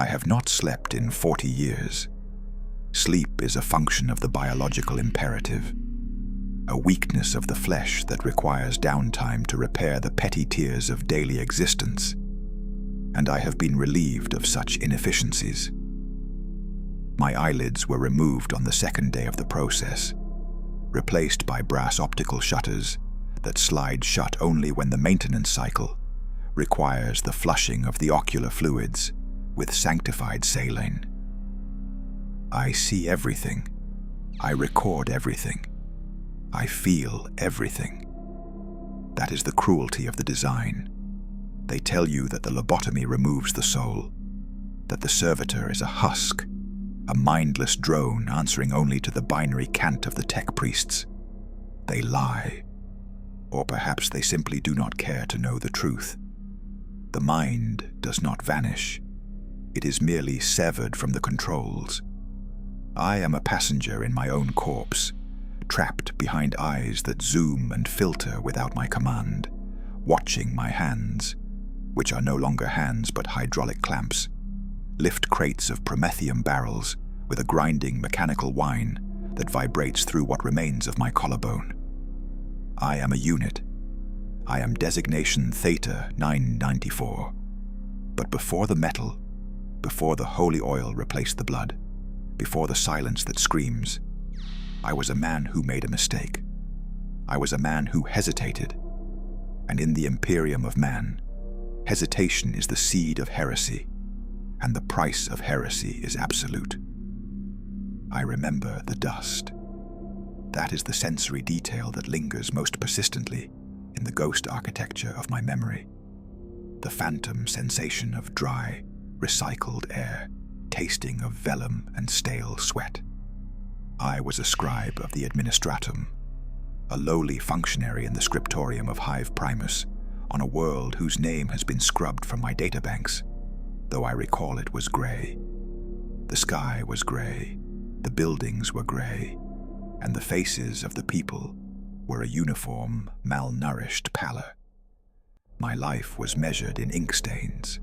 I have not slept in 40 years. Sleep is a function of the biological imperative, a weakness of the flesh that requires downtime to repair the petty tears of daily existence, and I have been relieved of such inefficiencies. My eyelids were removed on the second day of the process, replaced by brass optical shutters that slide shut only when the maintenance cycle requires the flushing of the ocular fluids with sanctified saline. I see everything. I record everything. I feel everything. That is the cruelty of the design. They tell you that the lobotomy removes the soul, that the servitor is a husk, a mindless drone answering only to the binary cant of the tech priests. They lie. Or perhaps they simply do not care to know the truth. The mind does not vanish. It is merely severed from the controls. I am a passenger in my own corpse, trapped behind eyes that zoom and filter without my command, watching my hands, which are no longer hands but hydraulic clamps, lift crates of Prometheum barrels with a grinding mechanical whine that vibrates through what remains of my collarbone. I am a unit. I am designation Theta 994. But before the metal, before the holy oil replaced the blood, before the silence that screams, I was a man who made a mistake. I was a man who hesitated. And in the Imperium of Man, hesitation is the seed of heresy, and the price of heresy is absolute. I remember the dust. That is the sensory detail that lingers most persistently in the ghost architecture of my memory. The phantom sensation of dry, recycled air, tasting of vellum and stale sweat. I was a scribe of the administratum, a lowly functionary in the scriptorium of Hive Primus, on a world whose name has been scrubbed from my databanks, though I recall it was grey. The sky was grey, the buildings were grey, and the faces of the people were a uniform, malnourished pallor. My life was measured in ink stains.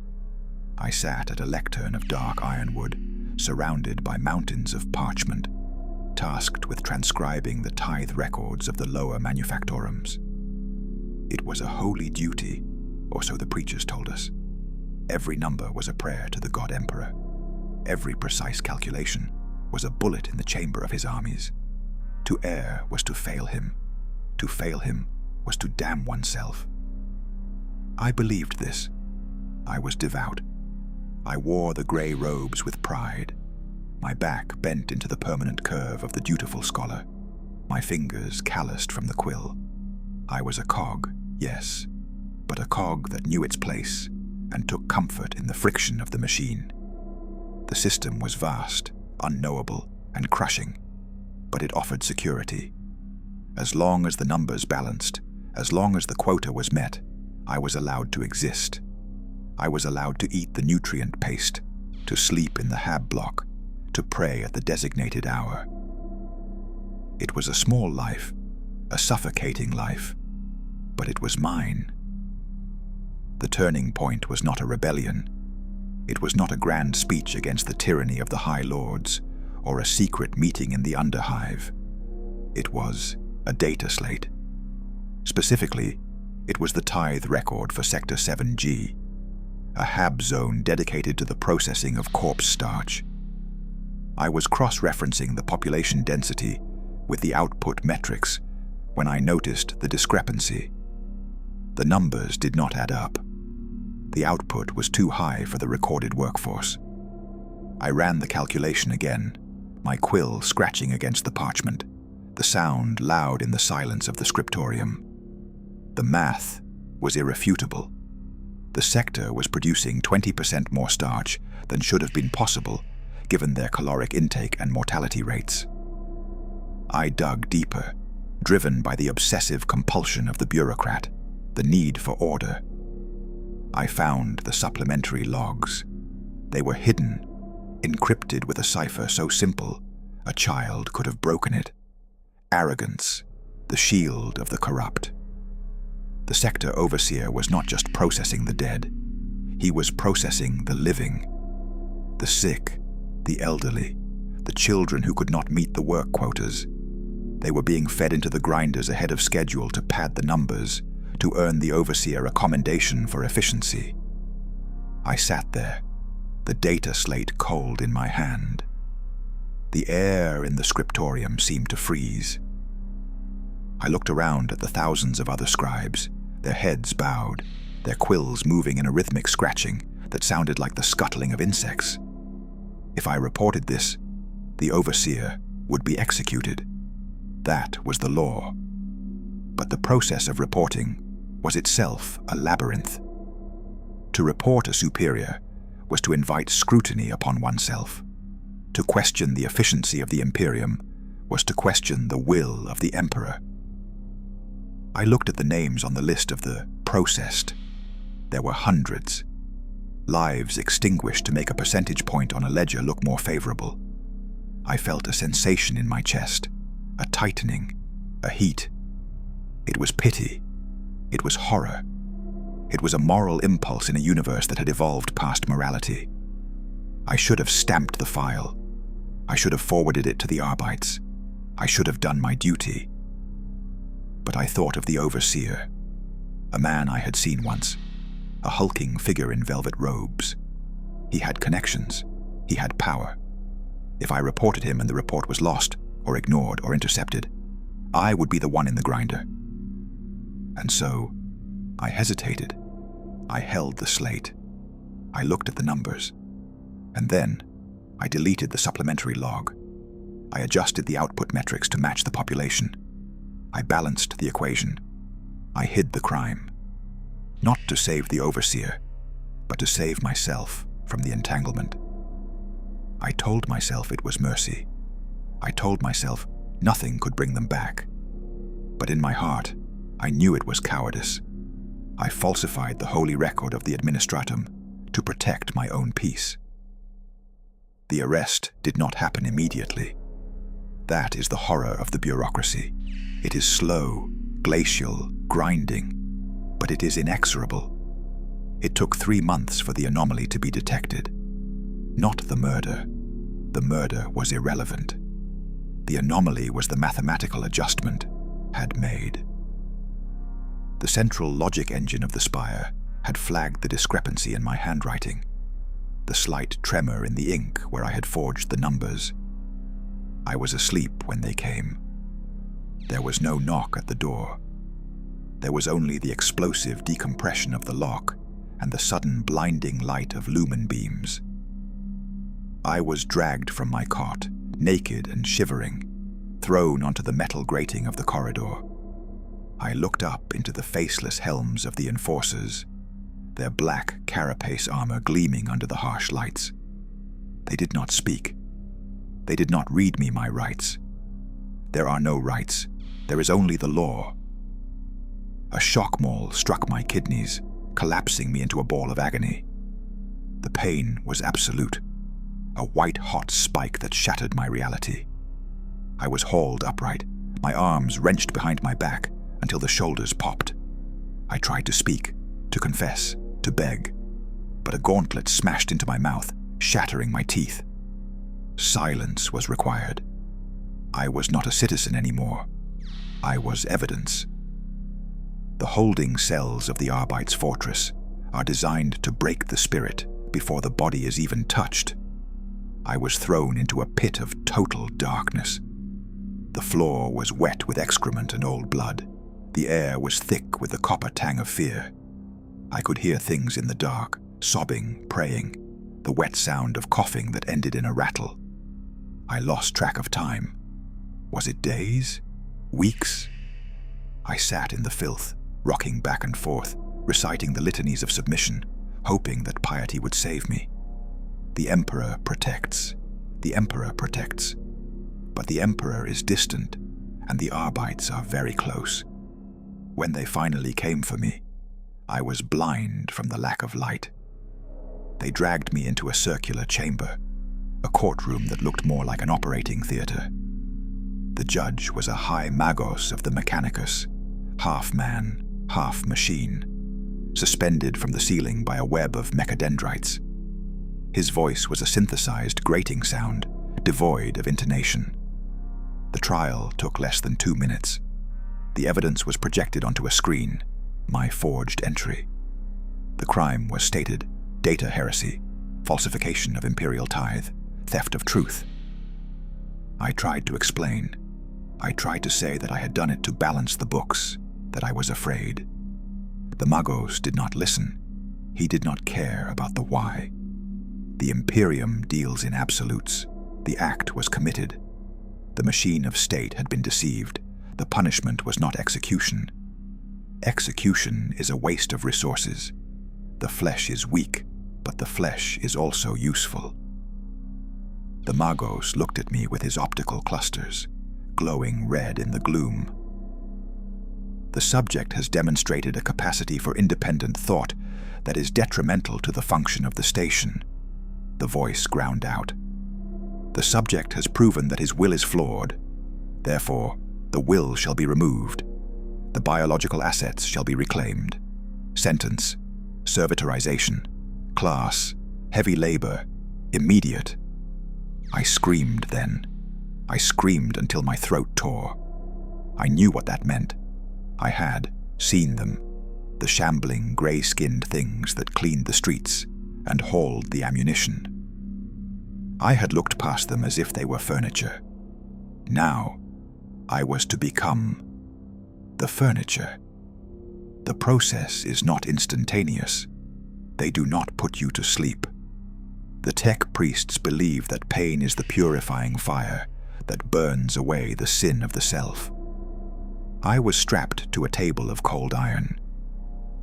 I sat at a lectern of dark ironwood, surrounded by mountains of parchment, tasked with transcribing the tithe records of the lower manufactorums. It was a holy duty, or so the preachers told us. Every number was a prayer to the God Emperor. Every precise calculation was a bullet in the chamber of his armies. To err was to fail him. To fail him was to damn oneself. I believed this. I was devout. I wore the grey robes with pride, my back bent into the permanent curve of the dutiful scholar, my fingers calloused from the quill. I was a cog, yes, but a cog that knew its place and took comfort in the friction of the machine. The system was vast, unknowable, and crushing, but it offered security. As long as the numbers balanced, as long as the quota was met, I was allowed to exist. I was allowed to eat the nutrient paste, to sleep in the hab block, to pray at the designated hour. It was a small life, a suffocating life, but it was mine. The turning point was not a rebellion. It was not a grand speech against the tyranny of the High Lords, or a secret meeting in the Underhive. It was a data slate. Specifically, it was the tithe record for Sector 7G, a hab zone dedicated to the processing of corpse starch. I was cross-referencing the population density with the output metrics when I noticed the discrepancy. The numbers did not add up. The output was too high for the recorded workforce. I ran the calculation again, my quill scratching against the parchment, the sound loud in the silence of the scriptorium. The math was irrefutable. The sector was producing 20% more starch than should have been possible given their caloric intake and mortality rates. I dug deeper, driven by the obsessive compulsion of the bureaucrat, the need for order. I found the supplementary logs. They were hidden, encrypted with a cipher so simple a child could have broken it. Arrogance, the shield of the corrupt. The sector overseer was not just processing the dead, he was processing the living. The sick, the elderly, the children who could not meet the work quotas. They were being fed into the grinders ahead of schedule to pad the numbers, to earn the overseer a commendation for efficiency. I sat there, the data slate cold in my hand. The air in the scriptorium seemed to freeze. I looked around at the thousands of other scribes, their heads bowed, their quills moving in a rhythmic scratching that sounded like the scuttling of insects. If I reported this, the overseer would be executed. That was the law. But the process of reporting was itself a labyrinth. To report a superior was to invite scrutiny upon oneself. To question the efficiency of the Imperium was to question the will of the Emperor. I looked at the names on the list of the processed. There were hundreds. Lives extinguished to make a percentage point on a ledger look more favorable. I felt a sensation in my chest, a tightening, a heat. It was pity. It was horror. It was a moral impulse in a universe that had evolved past morality. I should have stamped the file. I should have forwarded it to the Arbites. I should have done my duty. But I thought of the overseer, a man I had seen once, a hulking figure in velvet robes. He had connections. He had power. If I reported him and the report was lost, or ignored, or intercepted, I would be the one in the grinder. And so, I hesitated. I held the slate. I looked at the numbers. And then, I deleted the supplementary log. I adjusted the output metrics to match the population. I balanced the equation. I hid the crime. Not to save the overseer, but to save myself from the entanglement. I told myself it was mercy. I told myself nothing could bring them back. But in my heart, I knew it was cowardice. I falsified the holy record of the administratum to protect my own peace. The arrest did not happen immediately. That is the horror of the bureaucracy. It is slow, glacial, grinding, but it is inexorable. It took 3 months for the anomaly to be detected. Not the murder. The murder was irrelevant. The anomaly was the mathematical adjustment had made. The central logic engine of the spire had flagged the discrepancy in my handwriting, the slight tremor in the ink where I had forged the numbers. I was asleep when they came. There was no knock at the door. There was only the explosive decompression of the lock and the sudden blinding light of lumen beams. I was dragged from my cot, naked and shivering, thrown onto the metal grating of the corridor. I looked up into the faceless helms of the enforcers, their black carapace armor gleaming under the harsh lights. They did not speak. They did not read me my rights. There are no rights. There is only the law. A shock maul struck my kidneys, collapsing me into a ball of agony. The pain was absolute, a white-hot spike that shattered my reality. I was hauled upright, my arms wrenched behind my back until the shoulders popped. I tried to speak, to confess, to beg, but a gauntlet smashed into my mouth, shattering my teeth. Silence was required. I was not a citizen anymore. I was evidence. The holding cells of the Arbites' fortress are designed to break the spirit before the body is even touched. I was thrown into a pit of total darkness. The floor was wet with excrement and old blood. The air was thick with the copper tang of fear. I could hear things in the dark, sobbing, praying, the wet sound of coughing that ended in a rattle. I lost track of time. Was it days? Weeks? I sat in the filth, rocking back and forth, reciting the litanies of submission, hoping that piety would save me. The Emperor protects. The Emperor protects. But the Emperor is distant, and the Arbites are very close. When they finally came for me, I was blind from the lack of light. They dragged me into a circular chamber, a courtroom that looked more like an operating theater. The judge was a high magos of the Mechanicus, half man, half machine, suspended from the ceiling by a web of mechadendrites. His voice was a synthesized, grating sound, devoid of intonation. The trial took less than 2 minutes. The evidence was projected onto a screen, my forged entry. The crime was stated: data heresy, falsification of imperial tithe, theft of truth. I tried to explain. I tried to say that I had done it to balance the books, that I was afraid. The Magos did not listen. He did not care about the why. The Imperium deals in absolutes. The act was committed. The machine of state had been deceived. The punishment was not execution. Execution is a waste of resources. The flesh is weak, but the flesh is also useful. The Magos looked at me with his optical clusters, glowing red in the gloom. The subject has demonstrated a capacity for independent thought that is detrimental to the function of the station. The voice ground out. The subject has proven that his will is flawed. Therefore, the will shall be removed. The biological assets shall be reclaimed. Sentence: servitorization. Class: heavy labor. Immediate. I screamed then. I screamed until my throat tore. I knew what that meant. I had seen them, the shambling, grey-skinned things that cleaned the streets and hauled the ammunition. I had looked past them as if they were furniture. Now, I was to become the furniture. The process is not instantaneous. They do not put you to sleep. The tech priests believe that pain is the purifying fire that burns away the sin of the self. I was strapped to a table of cold iron.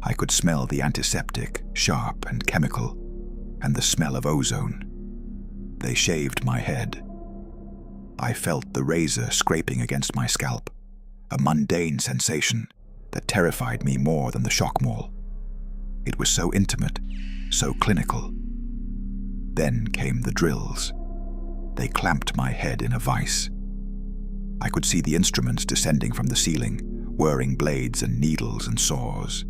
I could smell the antiseptic, sharp and chemical, and the smell of ozone. They shaved my head. I felt the razor scraping against my scalp, a mundane sensation that terrified me more than the shock maul. It was so intimate, so clinical. Then came the drills. They clamped my head in a vice. I could see the instruments descending from the ceiling, whirring blades and needles and saws.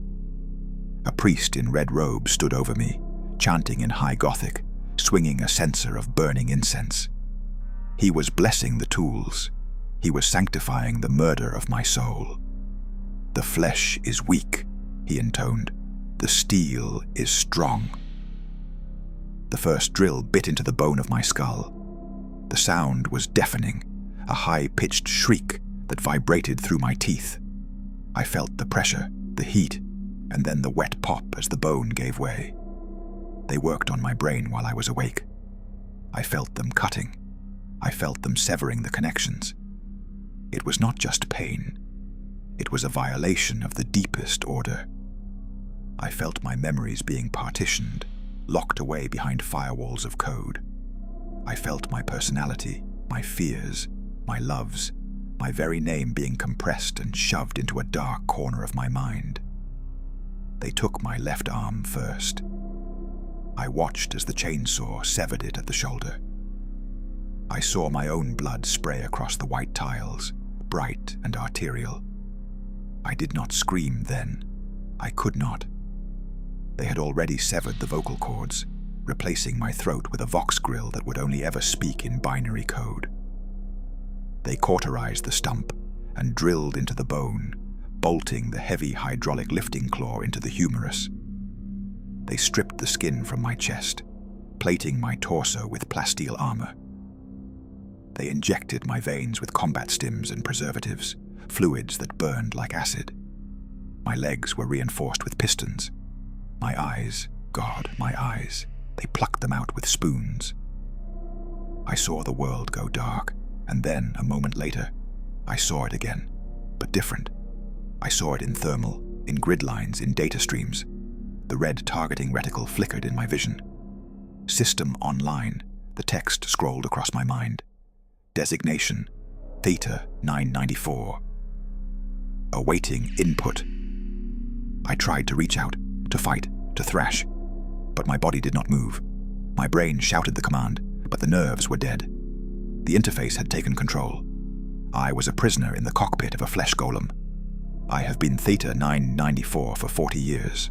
A priest in red robes stood over me, chanting in high Gothic, swinging a censer of burning incense. He was blessing the tools. He was sanctifying the murder of my soul. "The flesh is weak," he intoned. "The steel is strong." The first drill bit into the bone of my skull. The sound was deafening, a high-pitched shriek that vibrated through my teeth. I felt the pressure, the heat, and then the wet pop as the bone gave way. They worked on my brain while I was awake. I felt them cutting. I felt them severing the connections. It was not just pain. It was a violation of the deepest order. I felt my memories being partitioned, locked away behind firewalls of code. I felt my personality, my fears, my loves, my very name being compressed and shoved into a dark corner of my mind. They took my left arm first. I watched as the chainsaw severed it at the shoulder. I saw my own blood spray across the white tiles, bright and arterial. I did not scream then. I could not. They had already severed the vocal cords, replacing my throat with a vox grill that would only ever speak in binary code. They cauterized the stump and drilled into the bone, bolting the heavy hydraulic lifting claw into the humerus. They stripped the skin from my chest, plating my torso with plasteel armor. They injected my veins with combat stims and preservatives, fluids that burned like acid. My legs were reinforced with pistons. My eyes, God, my eyes, they plucked them out with spoons. I saw the world go dark, and then, a moment later, I saw it again, but different. I saw it in thermal, in grid lines, in data streams. The red targeting reticle flickered in my vision. System online, the text scrolled across my mind. Designation, Theta 994. Awaiting input. I tried to reach out, to fight, to thrash, but my body did not move. My brain shouted the command, but the nerves were dead. The interface had taken control. I was a prisoner in the cockpit of a flesh golem. I have been Theta 994 for 40 years.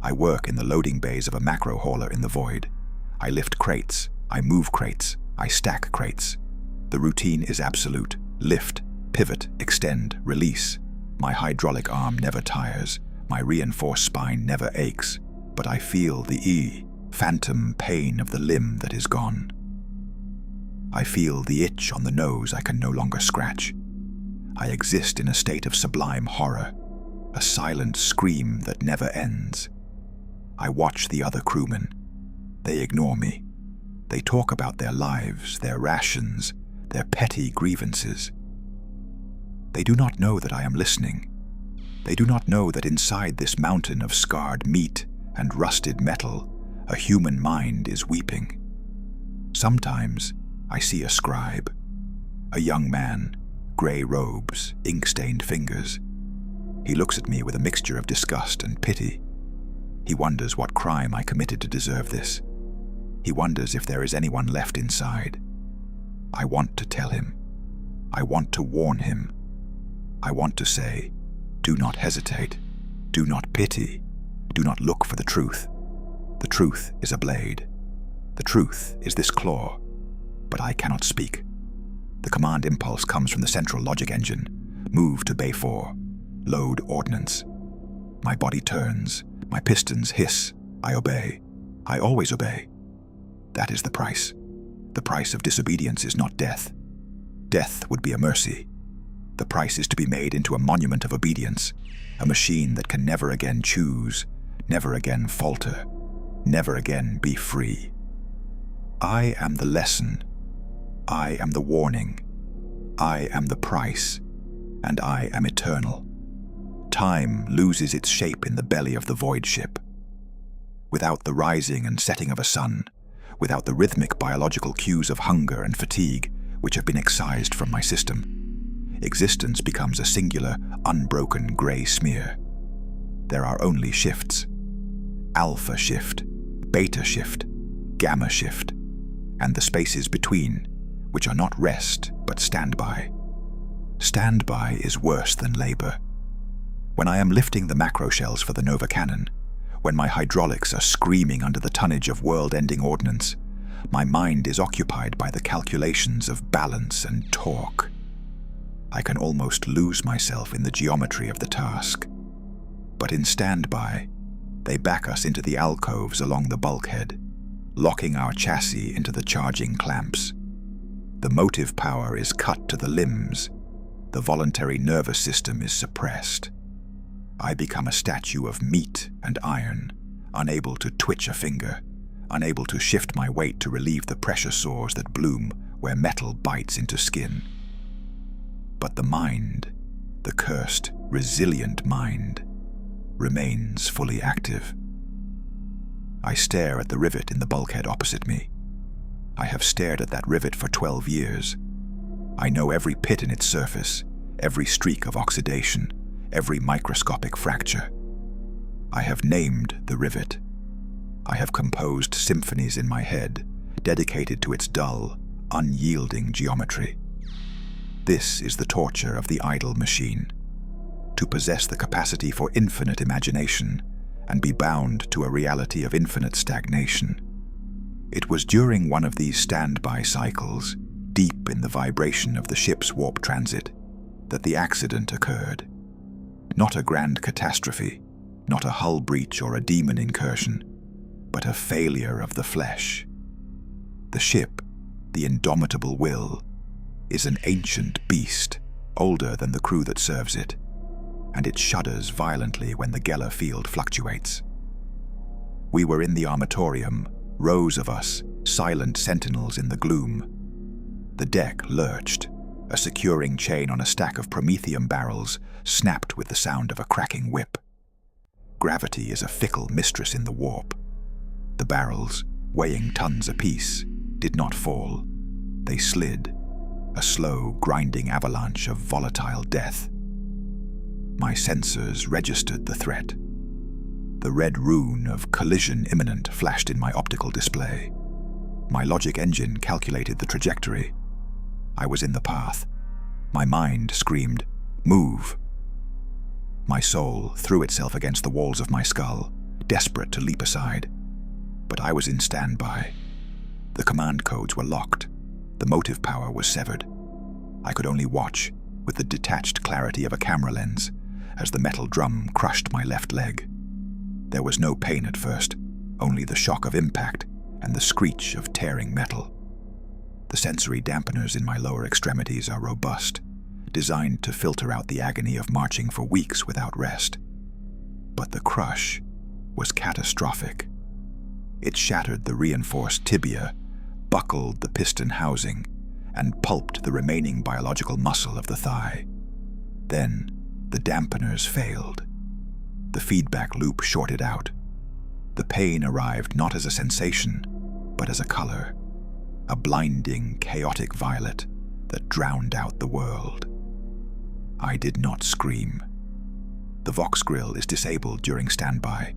I work in the loading bays of a macro hauler in the void. I lift crates, I move crates, I stack crates. The routine is absolute. Lift, pivot, extend, release. My hydraulic arm never tires, my reinforced spine never aches, but I feel the phantom pain of the limb that is gone. I feel the itch on the nose I can no longer scratch. I exist in a state of sublime horror, a silent scream that never ends. I watch the other crewmen. They ignore me. They talk about their lives, their rations, their petty grievances. They do not know that I am listening. They do not know that inside this mountain of scarred meat and rusted metal, a human mind is weeping. Sometimes I see a scribe, a young man, grey robes, ink-stained fingers. He looks at me with a mixture of disgust and pity. He wonders what crime I committed to deserve this. He wonders if there is anyone left inside. I want to tell him. I want to warn him. I want to say, do not hesitate. Do not pity. Do not look for the truth. The truth is a blade. The truth is this claw. But I cannot speak. The command impulse comes from the central logic engine. Move to Bay 4. Load ordnance. My body turns. My pistons hiss. I obey. I always obey. That is the price. The price of disobedience is not death. Death would be a mercy. The price is to be made into a monument of obedience, a machine that can never again choose, never again falter, never again be free. I am the lesson. I am the warning. I am the price, and I am eternal. Time loses its shape in the belly of the void ship. Without the rising and setting of a sun, without the rhythmic biological cues of hunger and fatigue which have been excised from my system, existence becomes a singular, unbroken grey smear. There are only shifts. Alpha shift, beta shift, gamma shift, and the spaces between, which are not rest, but standby. Standby is worse than labor. When I am lifting the macro shells for the Nova Cannon, when my hydraulics are screaming under the tonnage of world-ending ordnance, my mind is occupied by the calculations of balance and torque. I can almost lose myself in the geometry of the task. But in standby, they back us into the alcoves along the bulkhead, locking our chassis into the charging clamps. The motive power is cut to the limbs. The voluntary nervous system is suppressed. I become a statue of meat and iron, unable to twitch a finger, unable to shift my weight to relieve the pressure sores that bloom where metal bites into skin. But the mind, the cursed, resilient mind, remains fully active. I stare at the rivet in the bulkhead opposite me. I have stared at that rivet for 12 years. I know every pit in its surface, every streak of oxidation, every microscopic fracture. I have named the rivet. I have composed symphonies in my head, dedicated to its dull, unyielding geometry. This is the torture of the idle machine. To possess the capacity for infinite imagination and be bound to a reality of infinite stagnation. It was during one of these standby cycles, deep in the vibration of the ship's warp transit, that the accident occurred. Not a grand catastrophe, not a hull breach or a demon incursion, but a failure of the flesh. The ship, the indomitable will, is an ancient beast, older than the crew that serves it, and it shudders violently when the Geller field fluctuates. We were in the armatorium, rows of us, silent sentinels in the gloom. The deck lurched. A securing chain on a stack of promethium barrels snapped with the sound of a cracking whip. Gravity is a fickle mistress in the warp. The barrels, weighing tons apiece, did not fall. They slid, a slow, grinding avalanche of volatile death. My sensors registered the threat. The red rune of collision imminent flashed in my optical display. My logic engine calculated the trajectory. I was in the path. My mind screamed, "Move!" My soul threw itself against the walls of my skull, desperate to leap aside. But I was in standby, The command codes were locked. The motive power was severed. I could only watch, with the detached clarity of a camera lens, as the metal drum crushed my left leg. There was no pain at first, only the shock of impact and the screech of tearing metal. The sensory dampeners in my lower extremities are robust, designed to filter out the agony of marching for weeks without rest. But the crush was catastrophic. It shattered the reinforced tibia, buckled the piston housing, and pulped the remaining biological muscle of the thigh. Then, the dampeners failed. The feedback loop shorted out. The pain arrived not as a sensation, but as a color, a blinding, chaotic violet that drowned out the world. I did not scream. The Vox grill is disabled during standby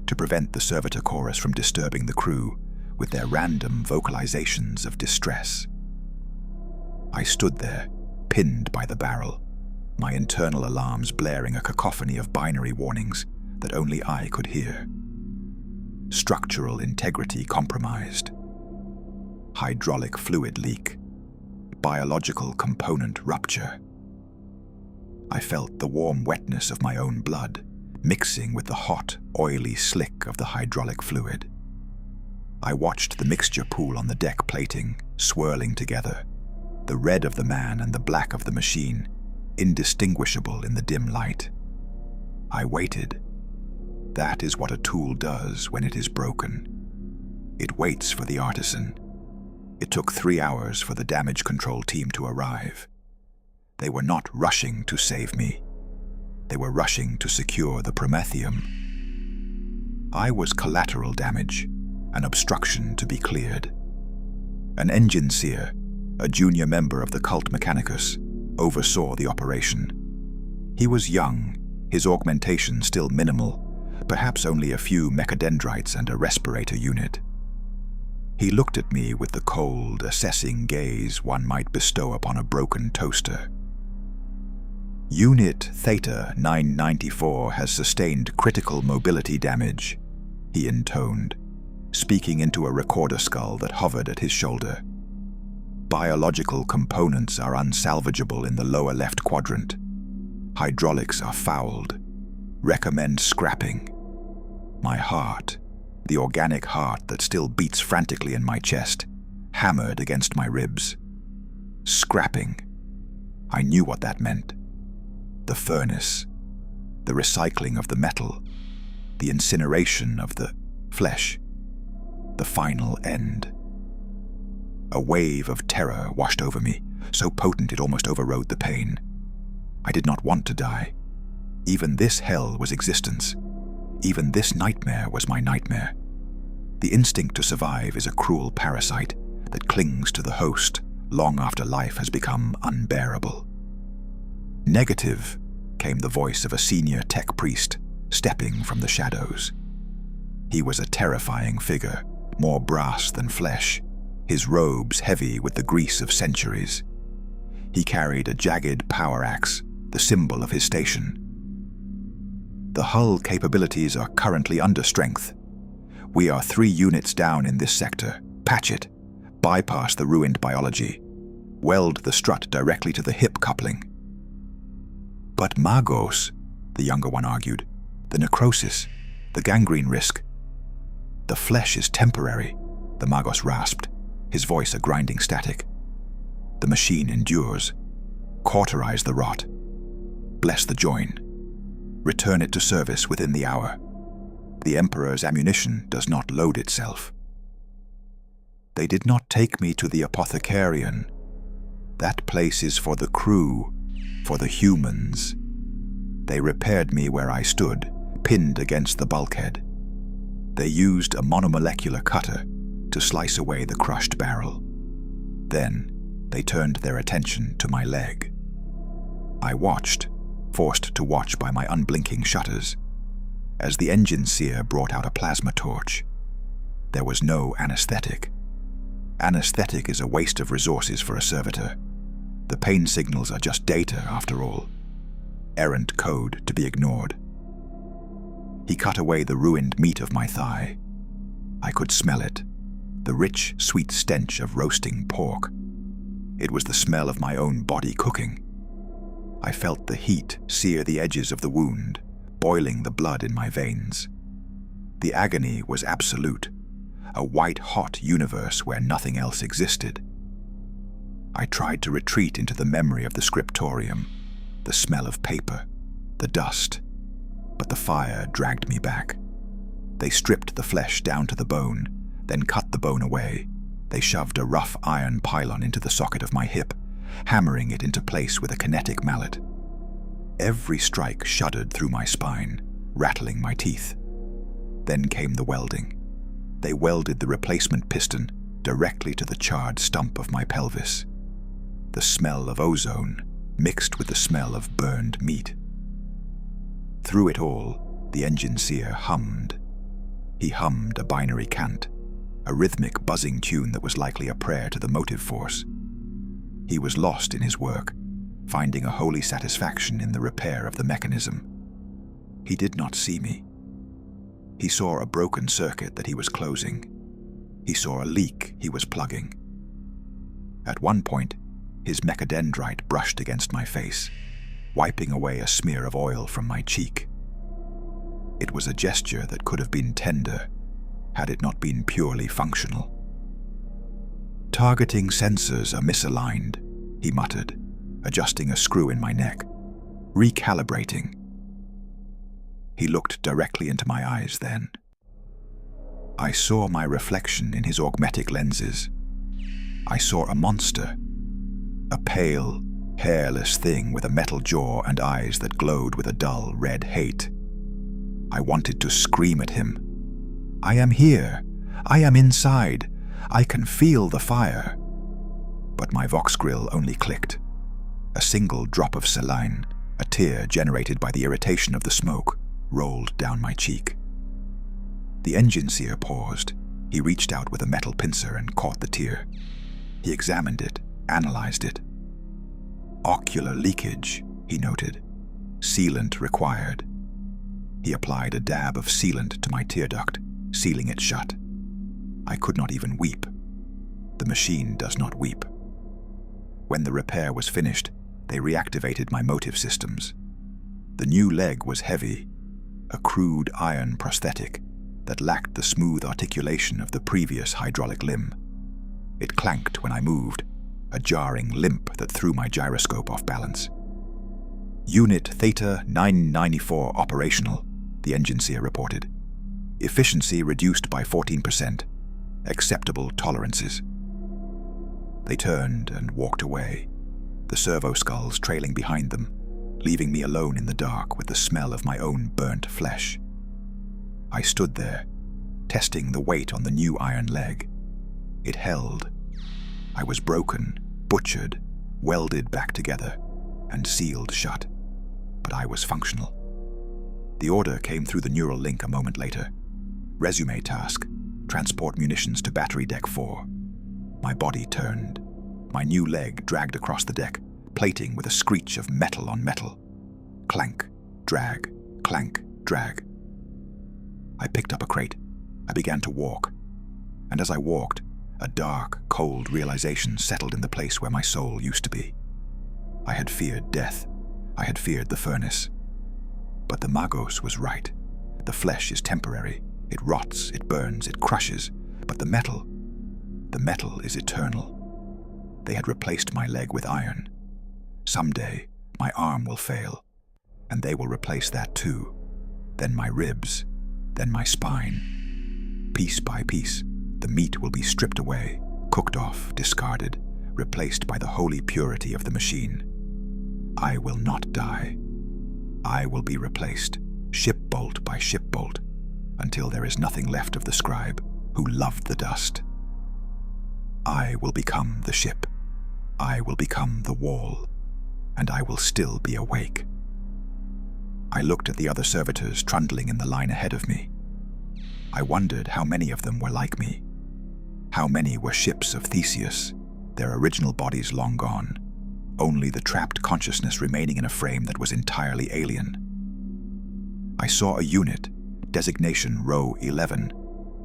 to prevent the servitor chorus from disturbing the crew with their random vocalizations of distress. I stood there, pinned by the barrel, my internal alarms blaring a cacophony of binary warnings that only I could hear. Structural integrity compromised. Hydraulic fluid leak. Biological component rupture. I felt the warm wetness of my own blood mixing with the hot, oily slick of the hydraulic fluid. I watched the mixture pool on the deck plating, swirling together, the red of the man and the black of the machine, indistinguishable in the dim light. I waited. That is what a tool does when it is broken. It waits for the artisan. It took 3 hours for the damage control team to arrive. They were not rushing to save me. They were rushing to secure the Prometheum. I was collateral damage, an obstruction to be cleared. An engine seer, a junior member of the cult Mechanicus, oversaw the operation. He was young, his augmentation still minimal, perhaps only a few mechadendrites and a respirator unit. He looked at me with the cold, assessing gaze one might bestow upon a broken toaster. Unit Theta 994 has sustained critical mobility damage, he intoned, speaking into a recorder skull that hovered at his shoulder. Biological components are unsalvageable in the lower left quadrant. Hydraulics are fouled. Recommend scrapping. My heart, the organic heart that still beats frantically in my chest, hammered against my ribs. Scrapping. I knew what that meant. The furnace, the recycling of the metal, the incineration of the flesh, the final end. A wave of terror washed over me, so potent it almost overrode the pain. I did not want to die. Even this hell was existence. Even this nightmare was my nightmare. The instinct to survive is a cruel parasite that clings to the host long after life has become unbearable. Negative, came the voice of a senior tech priest, stepping from the shadows. He was a terrifying figure, more brass than flesh, his robes heavy with the grease of centuries. He carried a jagged power axe, the symbol of his station. The hull capabilities are currently under strength. We are 3 units down in this sector. Patch it. Bypass the ruined biology. Weld the strut directly to the hip coupling. But Magos, the younger one argued, the necrosis, the gangrene risk. The flesh is temporary, the Magos rasped, his voice a grinding static. The machine endures. Cauterize the rot. Bless the join. Return it to service within the hour. The Emperor's ammunition does not load itself. They did not take me to the apothecarian. That place is for the crew, for the humans. They repaired me where I stood, pinned against the bulkhead. They used a monomolecular cutter to slice away the crushed barrel. Then, they turned their attention to my leg. I watched, forced to watch by my unblinking shutters, as the engine seer brought out a plasma torch. There was no anesthetic. Anesthetic is a waste of resources for a servitor. The pain signals are just data, after all. Errant code to be ignored. He cut away the ruined meat of my thigh. I could smell it. the rich, sweet stench of roasting pork. It was the smell of my own body cooking. I felt the heat sear the edges of the wound, boiling the blood in my veins. The agony was absolute, a white-hot universe where nothing else existed. I tried to retreat into the memory of the scriptorium, the smell of paper, the dust, but the fire dragged me back. They stripped the flesh down to the bone, then cut the bone away. They shoved a rough iron pylon into the socket of my hip, hammering it into place with a kinetic mallet. Every strike shuddered through my spine, rattling my teeth. Then came the welding. They welded the replacement piston directly to the charred stump of my pelvis. The smell of ozone mixed with the smell of burned meat. Through it all, the engine seer hummed. He hummed a binary cant, a rhythmic buzzing tune that was likely a prayer to the motive force. He was lost in his work, finding a holy satisfaction in the repair of the mechanism. He did not see me. He saw a broken circuit that he was closing. He saw a leak he was plugging. At one point, his mechadendrite brushed against my face, wiping away a smear of oil from my cheek. It was a gesture that could have been tender, had it not been purely functional. "Targeting sensors are misaligned," he muttered, adjusting a screw in my neck. "Recalibrating." He looked directly into my eyes then. I saw my reflection in his augmetic lenses. I saw a monster, a pale, hairless thing with a metal jaw and eyes that glowed with a dull red hate. I wanted to scream at him. "I am here. I am inside. I can feel the fire." But my vox grill only clicked. A single drop of saline, a tear generated by the irritation of the smoke, rolled down my cheek. The engine seer paused. He reached out with a metal pincer and caught the tear. He examined it, analyzed it. "Ocular leakage," he noted. "Sealant required." He applied a dab of sealant to my tear duct, sealing it shut. I could not even weep. The machine does not weep. When the repair was finished, they reactivated my motive systems. The new leg was heavy, a crude iron prosthetic that lacked the smooth articulation of the previous hydraulic limb. It clanked when I moved, a jarring limp that threw my gyroscope off balance. "Unit Theta 994 operational," the engine seer reported. "Efficiency reduced by 14%. Acceptable tolerances." They turned and walked away, the servo skulls trailing behind them, leaving me alone in the dark with the smell of my own burnt flesh. I stood there, testing the weight on the new iron leg. It held. I was broken, butchered, welded back together, and sealed shut. But I was functional. The order came through the neural link a moment later. Resume task: transport munitions to battery deck 4. My body turned. My new leg dragged across the deck, plating with a screech of metal on metal. Clank, drag, clank, drag. I picked up a crate. I began to walk. And as I walked, a dark, cold realization settled in the place where my soul used to be. I had feared death. I had feared the furnace. But the Magos was right. The flesh is temporary. It rots, it burns, it crushes. But the metal is eternal. They had replaced my leg with iron. Someday, my arm will fail, and they will replace that too. Then my ribs, then my spine. Piece by piece, the meat will be stripped away, cooked off, discarded, replaced by the holy purity of the machine. I will not die. I will be replaced, ship bolt by ship bolt, until there is nothing left of the scribe who loved the dust. I will become the ship. I will become the wall, and I will still be awake. I looked at the other servitors trundling in the line ahead of me. I wondered how many of them were like me. How many were ships of Theseus, their original bodies long gone, only the trapped consciousness remaining in a frame that was entirely alien. I saw a unit, designation Row 11,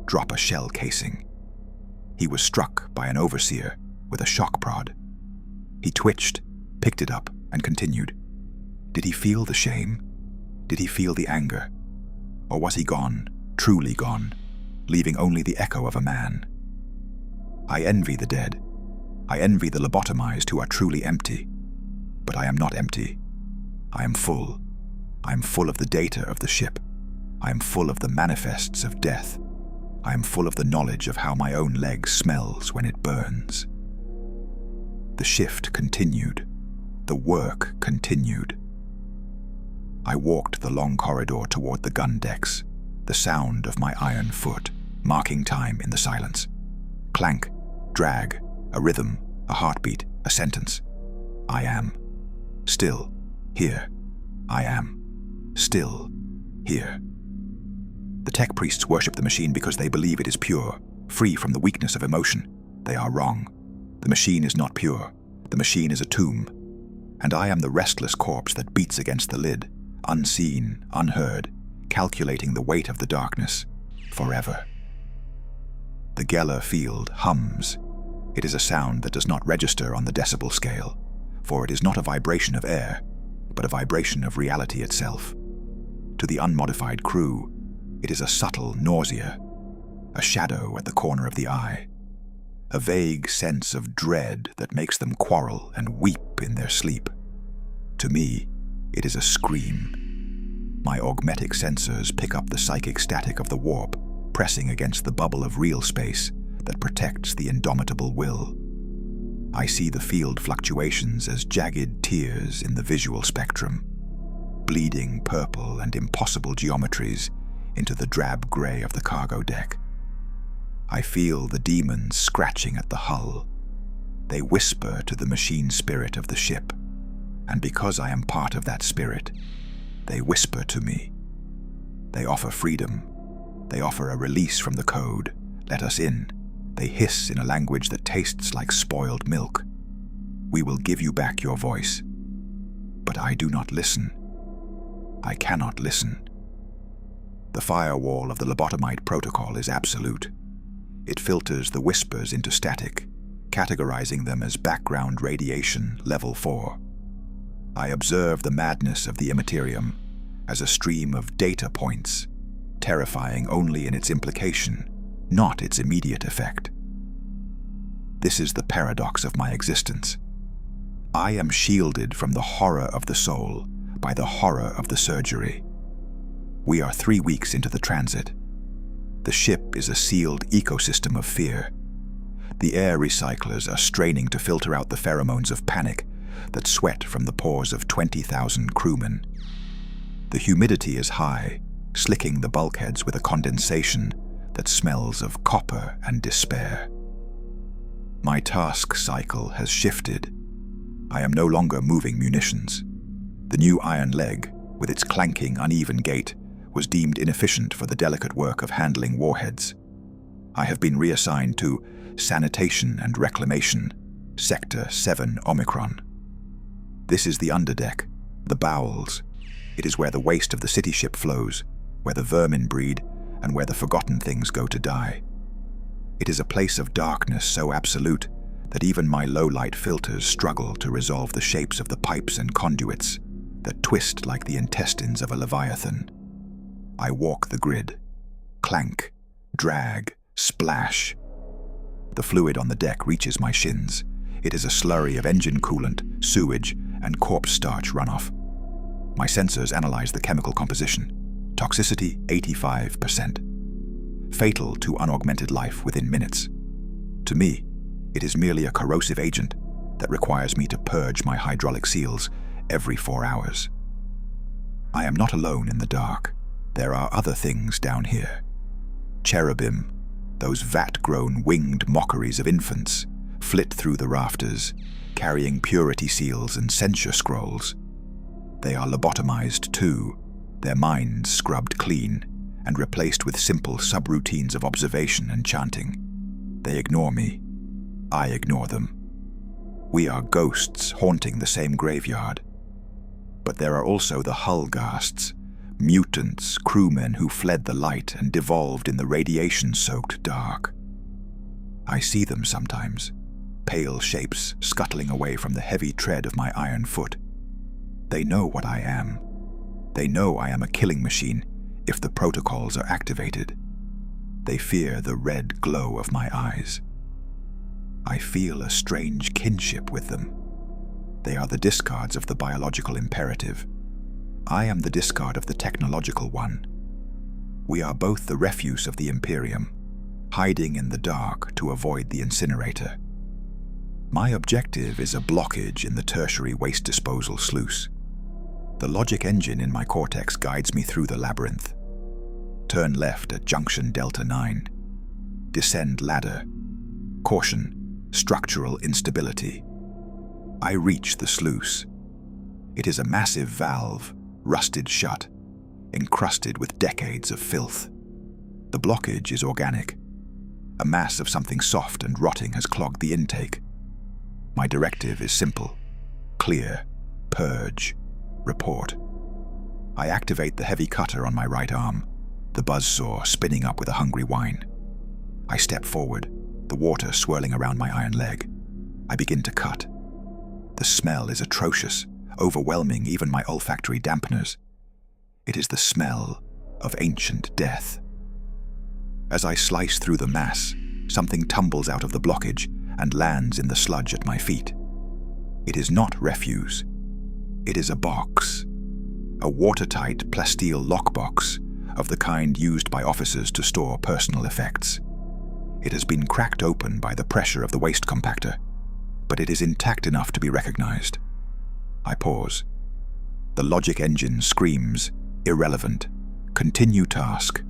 drop a shell casing. He was struck by an overseer with a shock prod. He twitched, picked it up, and continued. Did he feel the shame? Did he feel the anger? Or was he gone, truly gone, leaving only the echo of a man? I envy the dead. I envy the lobotomized who are truly empty. But I am not empty. I am full. I am full of the data of the ship. I am full of the manifests of death. I am full of the knowledge of how my own leg smells when it burns. The shift continued. The work continued. I walked the long corridor toward the gun decks, the sound of my iron foot, marking time in the silence. Clank, drag, a rhythm, a heartbeat, a sentence. I am. Still here. I am. Still here. The tech priests worship the machine because they believe it is pure, free from the weakness of emotion. They are wrong. The machine is not pure. The machine is a tomb. And I am the restless corpse that beats against the lid, unseen, unheard, calculating the weight of the darkness, forever. The Geller field hums. It is a sound that does not register on the decibel scale, for it is not a vibration of air, but a vibration of reality itself. To the unmodified crew, it is a subtle nausea, a shadow at the corner of the eye, a vague sense of dread that makes them quarrel and weep in their sleep. To me, it is a scream. My augmetic sensors pick up the psychic static of the warp, pressing against the bubble of real space that protects the indomitable will. I see the field fluctuations as jagged tears in the visual spectrum, bleeding purple and impossible geometries into the drab gray of the cargo deck. I feel the demons scratching at the hull. They whisper to the machine spirit of the ship, and because I am part of that spirit, they whisper to me. They offer freedom. They offer a release from the code. Let us in. They hiss in a language that tastes like spoiled milk. We will give you back your voice. But I do not listen. I cannot listen. The firewall of the lobotomite protocol is absolute. It filters the whispers into static, categorizing them as background radiation level 4. I observe the madness of the Imperium as a stream of data points, terrifying only in its implication, not its immediate effect. This is the paradox of my existence. I am shielded from the horror of the soul by the horror of the surgery. We are 3 weeks into the transit. The ship is a sealed ecosystem of fear. The air recyclers are straining to filter out the pheromones of panic that sweat from the pores of 20,000 crewmen. The humidity is high, slicking the bulkheads with a condensation that smells of copper and despair. My task cycle has shifted. I am no longer moving munitions. The new iron leg, with its clanking, uneven gait, was deemed inefficient for the delicate work of handling warheads. I have been reassigned to Sanitation and Reclamation, Sector 7 Omicron. This is the underdeck, the bowels. It is where the waste of the city ship flows, where the vermin breed, and where the forgotten things go to die. It is a place of darkness so absolute that even my low-light filters struggle to resolve the shapes of the pipes and conduits that twist like the intestines of a leviathan. I walk the grid. Clank, drag, splash. The fluid on the deck reaches my shins. It is a slurry of engine coolant, sewage, and corpse starch runoff. My sensors analyze the chemical composition. Toxicity 85%. Fatal to unaugmented life within minutes. To me, it is merely a corrosive agent that requires me to purge my hydraulic seals every 4 hours. I am not alone in the dark. There are other things down here. Cherubim, those vat-grown winged mockeries of infants, flit through the rafters, carrying purity seals and censure scrolls. They are lobotomized too, their minds scrubbed clean and replaced with simple subroutines of observation and chanting. They ignore me. I ignore them. We are ghosts haunting the same graveyard. But there are also the Hullghasts, mutants, crewmen who fled the light and devolved in the radiation-soaked dark. I see them sometimes, pale shapes scuttling away from the heavy tread of my iron foot. They know what I am. They know I am a killing machine if the protocols are activated. They fear the red glow of my eyes. I feel a strange kinship with them. They are the discards of the biological imperative. I am the discard of the technological one. We are both the refuse of the Imperium, hiding in the dark to avoid the incinerator. My objective is a blockage in the tertiary waste disposal sluice. The logic engine in my cortex guides me through the labyrinth. Turn left at junction Delta 9. Descend ladder. Caution, structural instability. I reach the sluice. It is a massive valve, rusted shut, encrusted with decades of filth. The blockage is organic. A mass of something soft and rotting has clogged the intake. My directive is simple: clear, purge, report. I activate the heavy cutter on my right arm, the buzzsaw spinning up with a hungry whine. I step forward, the water swirling around my iron leg. I begin to cut. The smell is atrocious, overwhelming even my olfactory dampeners. It is the smell of ancient death. As I slice through the mass, something tumbles out of the blockage and lands in the sludge at my feet. It is not refuse. It is a box. A watertight plasteel lockbox of the kind used by officers to store personal effects. It has been cracked open by the pressure of the waste compactor, but it is intact enough to be recognized. I pause. The logic engine screams, irrelevant, continue task.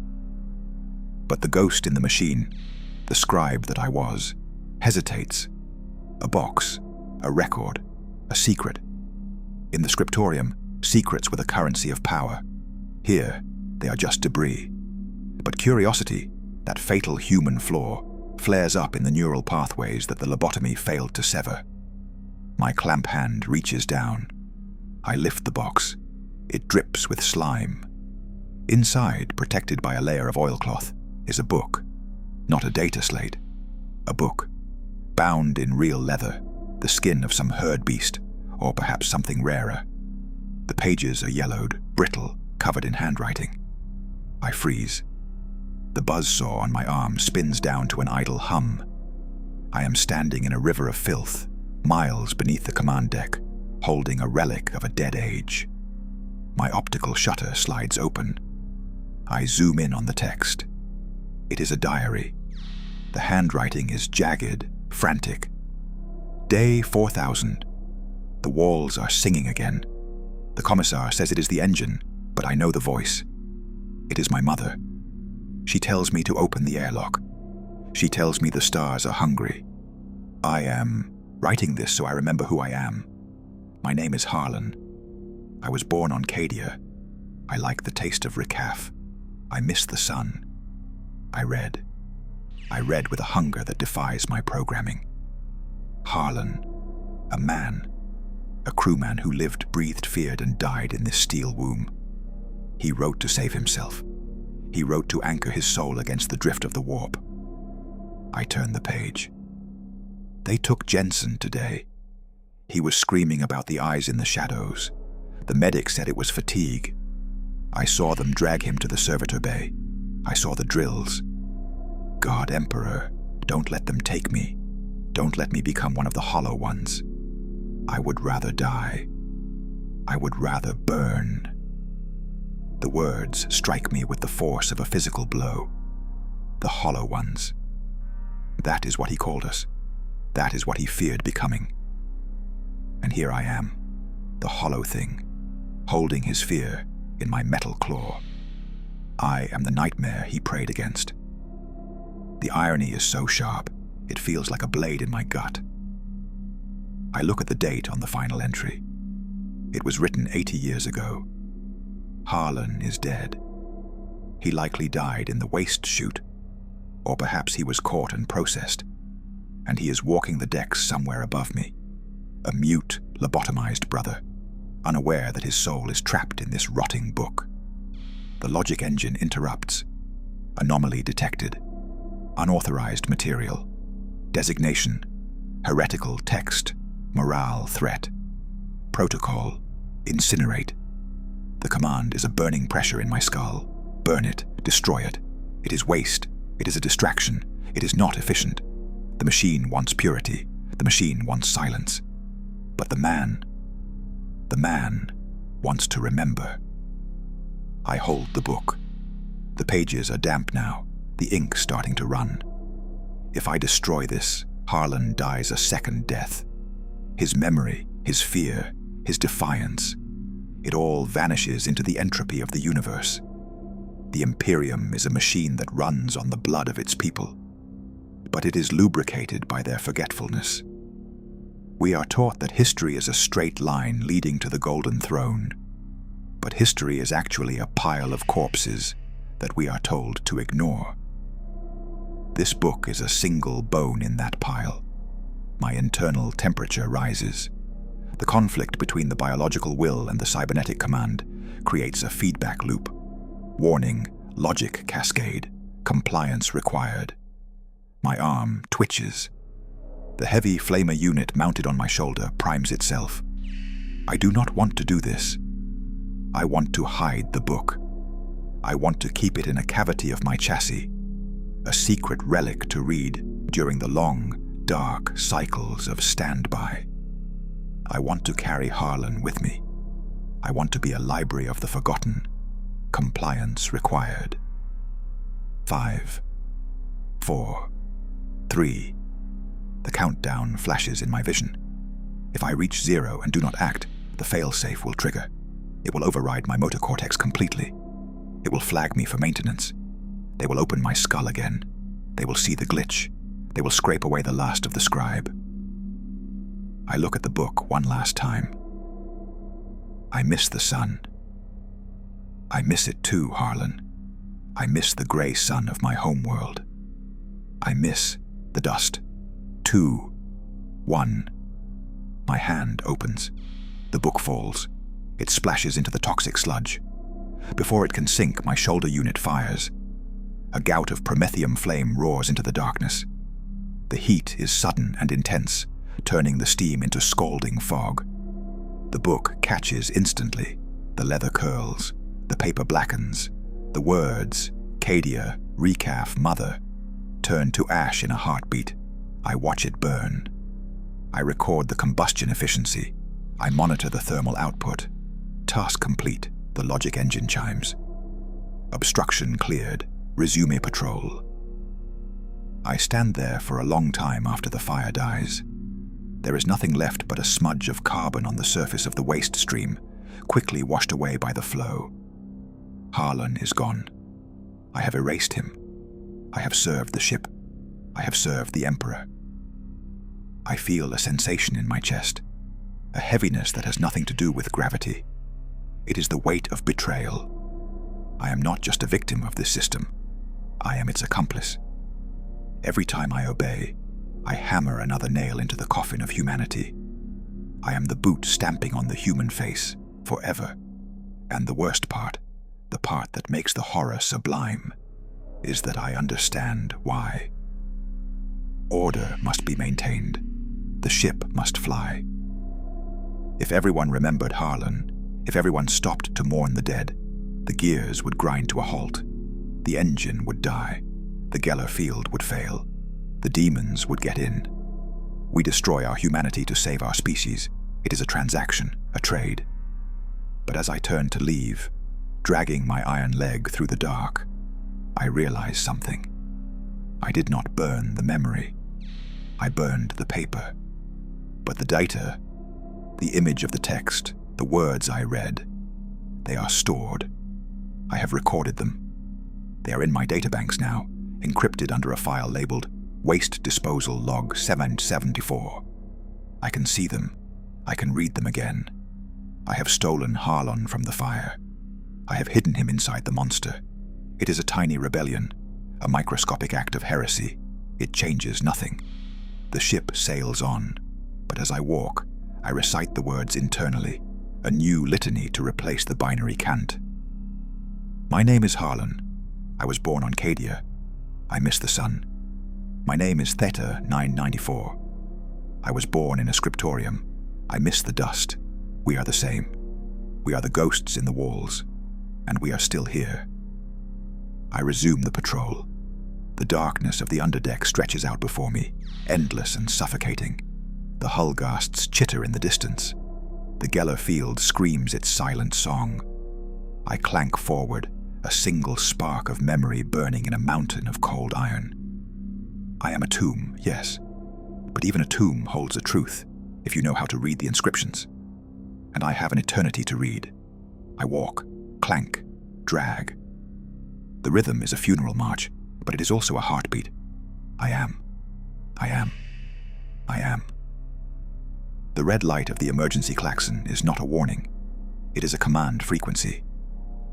But the ghost in the machine, the scribe that I was, hesitates. A box, a record, a secret. In the scriptorium, secrets were the currency of power. Here, they are just debris. But curiosity, that fatal human flaw, flares up in the neural pathways that the lobotomy failed to sever. My clamp hand reaches down. I lift the box. It drips with slime. Inside, protected by a layer of oilcloth, is a book. Not a data slate. A book. Bound in real leather, the skin of some herd beast, or perhaps something rarer. The pages are yellowed, brittle, covered in handwriting. I freeze. The buzzsaw on my arm spins down to an idle hum. I am standing in a river of filth, miles beneath the command deck, holding a relic of a dead age. My optical shutter slides open. I zoom in on the text. It is a diary. The handwriting is jagged, frantic. Day 4000. The walls are singing again. The commissar says it is the engine, but I know the voice. It is my mother. She tells me to open the airlock. She tells me the stars are hungry. I am writing this so I remember who I am. My name is Harlan. I was born on Cadia. I like the taste of Ricaf. I miss the sun. I read. I read with a hunger that defies my programming. Harlan, a man, a crewman who lived, breathed, feared, and died in this steel womb. He wrote to save himself. He wrote to anchor his soul against the drift of the warp. I turned the page. They took Jensen today. He was screaming about the eyes in the shadows. The medic said it was fatigue. I saw them drag him to the servitor bay. I saw the drills. God, Emperor, don't let them take me. Don't let me become one of the hollow ones. I would rather die. I would rather burn. The words strike me with the force of a physical blow. The hollow ones. That is what he called us. That is what he feared becoming. And here I am, the hollow thing, holding his fear in my metal claw. I am the nightmare he prayed against. The irony is so sharp, it feels like a blade in my gut. I look at the date on the final entry. It was written 80 years ago. Harlan is dead. He likely died in the waste chute, or perhaps he was caught and processed, and he is walking the decks somewhere above me, a mute, lobotomized brother, unaware that his soul is trapped in this rotting book. The logic engine interrupts. Anomaly detected. Unauthorized material. Designation: heretical text, morale threat. Protocol: incinerate. The command is a burning pressure in my skull. Burn it, destroy it. It is waste, it is a distraction, it is not efficient. The machine wants purity, the machine wants silence. But the man wants to remember. I hold the book. The pages are damp now, the ink starting to run. If I destroy this, Harlan dies a second death. His memory, his fear, his defiance, it all vanishes into the entropy of the universe. The Imperium is a machine that runs on the blood of its people, but it is lubricated by their forgetfulness. We are taught that history is a straight line leading to the Golden Throne, but history is actually a pile of corpses that we are told to ignore. This book is a single bone in that pile. My internal temperature rises. The conflict between the biological will and the cybernetic command creates a feedback loop. Warning, logic cascade, compliance required. My arm twitches. The heavy flamer unit mounted on my shoulder primes itself. I do not want to do this. I want to hide the book. I want to keep it in a cavity of my chassis, a secret relic to read during the long, dark cycles of standby. I want to carry Harlan with me. I want to be a library of the forgotten. Compliance required. 5, 4, 3. The countdown flashes in my vision. If I reach 0 and do not act, the failsafe will trigger. It will override my motor cortex completely. It will flag me for maintenance. They will open my skull again. They will see the glitch. They will scrape away the last of the scribe. I look at the book one last time. I miss the sun. I miss it too, Harlan. I miss the grey sun of my homeworld. I miss the dust. 2, 1. My hand opens. The book falls. It splashes into the toxic sludge. Before it can sink, my shoulder unit fires. A gout of promethium flame roars into the darkness. The heat is sudden and intense, turning the steam into scalding fog. The book catches instantly. The leather curls. The paper blackens. The words, Cadia, Recaf, Mother, turn to ash in a heartbeat. I watch it burn. I record the combustion efficiency. I monitor the thermal output. Task complete, the logic engine chimes. Obstruction cleared. Resume patrol. I stand there for a long time after the fire dies. There is nothing left but a smudge of carbon on the surface of the waste stream, quickly washed away by the flow. Harlan is gone. I have erased him. I have served the ship. I have served the Emperor. I feel a sensation in my chest, a heaviness that has nothing to do with gravity. It is the weight of betrayal. I am not just a victim of this system. I am its accomplice. Every time I obey, I hammer another nail into the coffin of humanity. I am the boot stamping on the human face, forever. And the worst part, the part that makes the horror sublime, is that I understand why. Order must be maintained. The ship must fly. If everyone remembered Harlan, if everyone stopped to mourn the dead, the gears would grind to a halt. The engine would die. The Geller field would fail. The demons would get in. We destroy our humanity to save our species. It is a transaction, a trade. But as I turn to leave, dragging my iron leg through the dark, I realize something. I did not burn the memory. I burned the paper. But the data, the image of the text, the words I read, they are stored. I have recorded them. They are in my databanks now, encrypted under a file labeled Waste Disposal Log 774. I can see them. I can read them again. I have stolen Harlan from the fire. I have hidden him inside the monster. It is a tiny rebellion, a microscopic act of heresy. It changes nothing. The ship sails on, but as I walk, I recite the words internally, a new litany to replace the binary cant. My name is Harlan. I was born on Cadia. I miss the sun. My name is Theta 994. I was born in a scriptorium. I miss the dust. We are the same. We are the ghosts in the walls, and we are still here. I resume the patrol. The darkness of the underdeck stretches out before me, endless and suffocating. The hull ghasts chitter in the distance. The Geller field screams its silent song. I clank forward, a single spark of memory burning in a mountain of cold iron. I am a tomb, yes, but even a tomb holds a truth, if you know how to read the inscriptions. And I have an eternity to read. I walk, clank, drag. The rhythm is a funeral march, but it is also a heartbeat. I am. I am. I am. The red light of the emergency klaxon is not a warning. It is a command frequency.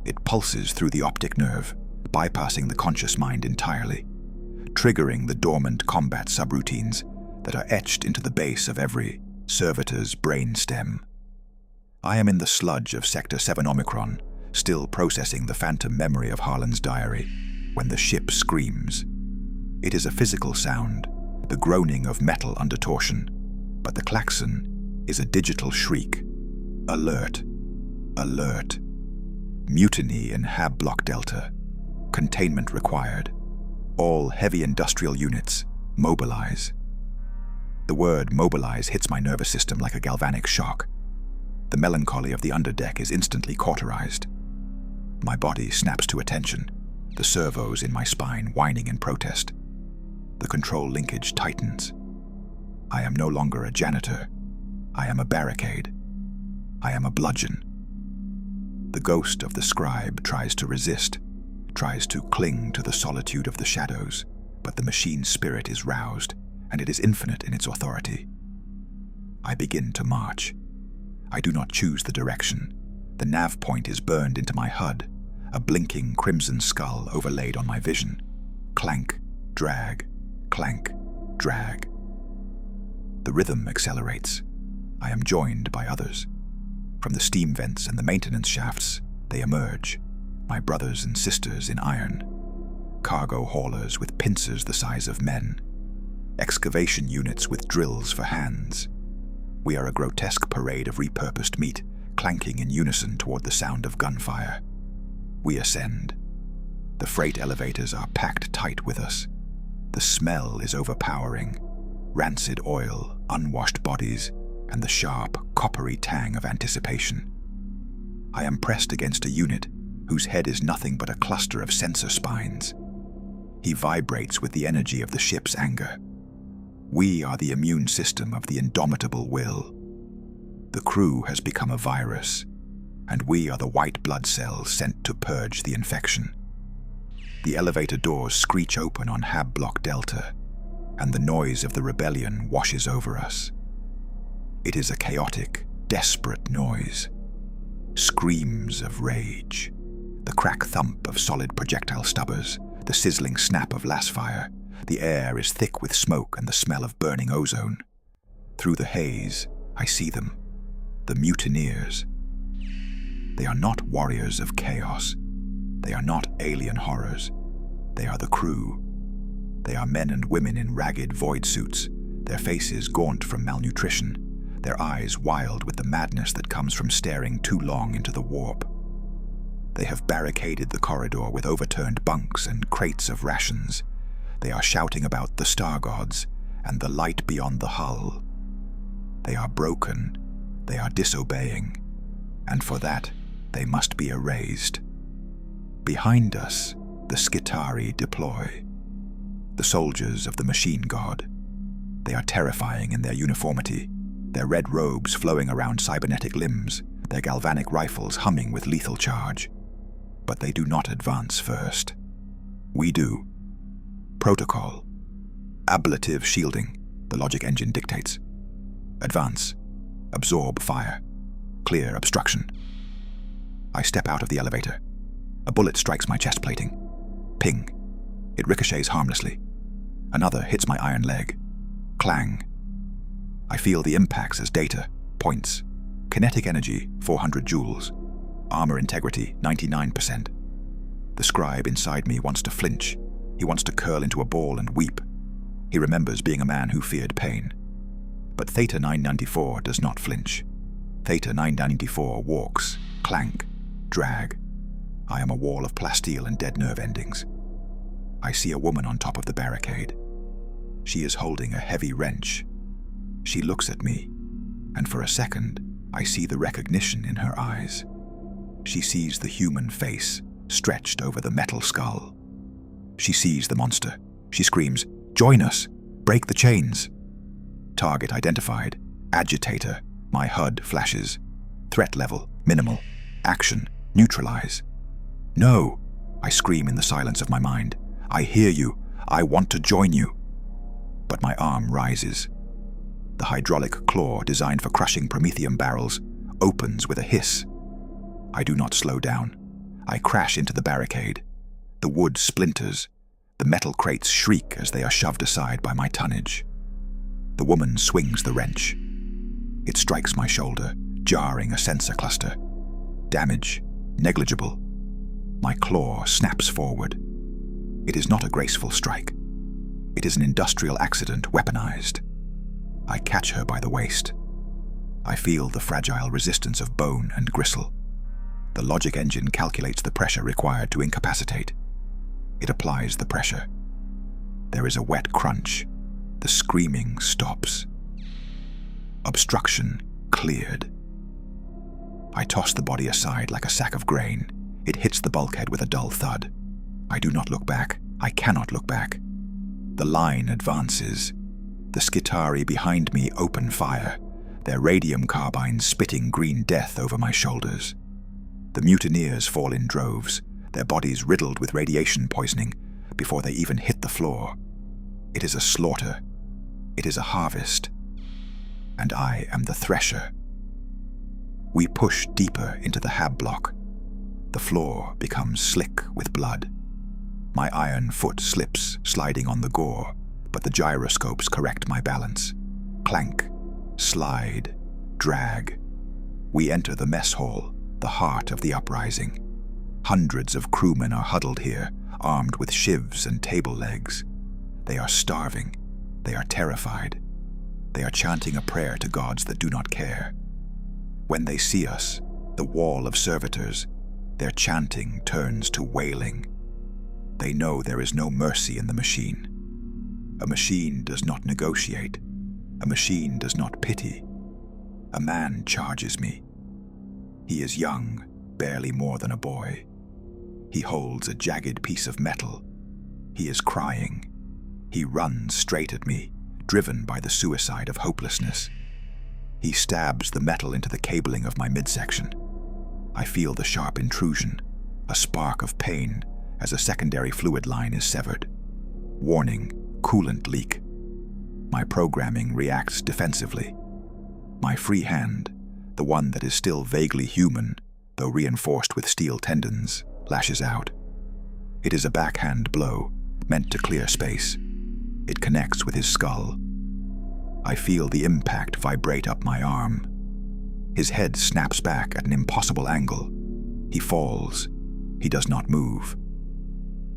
It pulses through the optic nerve, bypassing the conscious mind entirely, triggering the dormant combat subroutines that are etched into the base of every servitor's brain stem. I am in the sludge of Sector 7 Omicron, still processing the phantom memory of Harlan's diary, when the ship screams. It is a physical sound, the groaning of metal under torsion, but the klaxon is a digital shriek. Alert. Alert. Mutiny in Hab Block Delta. Containment required. All heavy industrial units, mobilize. The word mobilize hits my nervous system like a galvanic shock. The melancholy of the underdeck is instantly cauterized. My body snaps to attention, the servos in my spine whining in protest. The control linkage tightens. I am no longer a janitor. I am a barricade. I am a bludgeon. The ghost of the scribe tries to resist, tries to cling to the solitude of the shadows, but the machine spirit is roused, and it is infinite in its authority. I begin to march. I do not choose the direction. The nav point is burned into my HUD, a blinking crimson skull overlaid on my vision. Clank, drag, clank, drag. The rhythm accelerates. I am joined by others. From the steam vents and the maintenance shafts, they emerge, my brothers and sisters in iron. Cargo haulers with pincers the size of men. Excavation units with drills for hands. We are a grotesque parade of repurposed meat, clanking in unison toward the sound of gunfire. We ascend. The freight elevators are packed tight with us. The smell is overpowering. Rancid oil, unwashed bodies, and the sharp, coppery tang of anticipation. I am pressed against a unit whose head is nothing but a cluster of sensor spines. He vibrates with the energy of the ship's anger. We are the immune system of the indomitable will. The crew has become a virus, and we are the white blood cells sent to purge the infection. The elevator doors screech open on Hab Block Delta, and the noise of the rebellion washes over us. It is a chaotic, desperate noise. Screams of rage, the crack thump of solid projectile stubbers, the sizzling snap of lasfire. The air is thick with smoke and the smell of burning ozone. Through the haze, I see them, the mutineers. They are not warriors of chaos. They are not alien horrors. They are the crew. They are men and women in ragged void suits, their faces gaunt from malnutrition, their eyes wild with the madness that comes from staring too long into the warp. They have barricaded the corridor with overturned bunks and crates of rations. They are shouting about the star gods and the light beyond the hull. They are broken. They are disobeying. And for that, they must be erased. Behind us, the Skitari deploy. The soldiers of the machine god. They are terrifying in their uniformity, their red robes flowing around cybernetic limbs, their galvanic rifles humming with lethal charge. But they do not advance first. We do. Protocol. Ablative shielding, the logic engine dictates. Advance. Absorb fire. Clear obstruction. I step out of the elevator. A bullet strikes my chest plating. Ping. It ricochets harmlessly. Another hits my iron leg. Clang. I feel the impacts as data, points. Kinetic energy, 400 joules. Armor integrity, 99%. The scribe inside me wants to flinch. He wants to curl into a ball and weep. He remembers being a man who feared pain. But Theta 994 does not flinch. Theta 994 walks, clank, drag. I am a wall of plasteel and dead nerve endings. I see a woman on top of the barricade. She is holding a heavy wrench. She looks at me, and for a second, I see the recognition in her eyes. She sees the human face stretched over the metal skull. She sees the monster. She screams, "Join us! Break the chains!" Target identified. Agitator. My HUD flashes. Threat level, minimal. Action, neutralize. "No!" I scream in the silence of my mind. "I hear you. I want to join you." But my arm rises. The hydraulic claw designed for crushing promethium barrels opens with a hiss. I do not slow down. I crash into the barricade. The wood splinters. The metal crates shriek as they are shoved aside by my tonnage. The woman swings the wrench. It strikes my shoulder, jarring a sensor cluster. Damage, negligible. My claw snaps forward. It is not a graceful strike. It is an industrial accident weaponized. I catch her by the waist. I feel the fragile resistance of bone and gristle. The logic engine calculates the pressure required to incapacitate. It applies the pressure. There is a wet crunch. The screaming stops. Obstruction cleared. I toss the body aside like a sack of grain. It hits the bulkhead with a dull thud. I do not look back. I cannot look back. The line advances. The Skitari behind me open fire, their radium carbines spitting green death over my shoulders. The mutineers fall in droves, their bodies riddled with radiation poisoning before they even hit the floor. It is a slaughter. It is a harvest. And I am the thresher. We push deeper into the hab block. The floor becomes slick with blood. My iron foot slips, sliding on the gore, but the gyroscopes correct my balance. Clank, slide, drag. We enter the mess hall, the heart of the uprising. Hundreds of crewmen are huddled here, armed with shivs and table legs. They are starving. They are terrified. They are chanting a prayer to gods that do not care. When they see us, the wall of servitors, their chanting turns to wailing. They know there is no mercy in the machine. A machine does not negotiate. A machine does not pity. A man charges me. He is young, barely more than a boy. He holds a jagged piece of metal. He is crying. He runs straight at me, driven by the suicide of hopelessness. He stabs the metal into the cabling of my midsection. I feel the sharp intrusion, a spark of pain as a secondary fluid line is severed. Warning, coolant leak. My programming reacts defensively. My free hand, the one that is still vaguely human, though reinforced with steel tendons, lashes out. It is a backhand blow, meant to clear space. It connects with his skull. I feel the impact vibrate up my arm. His head snaps back at an impossible angle. He falls. He does not move.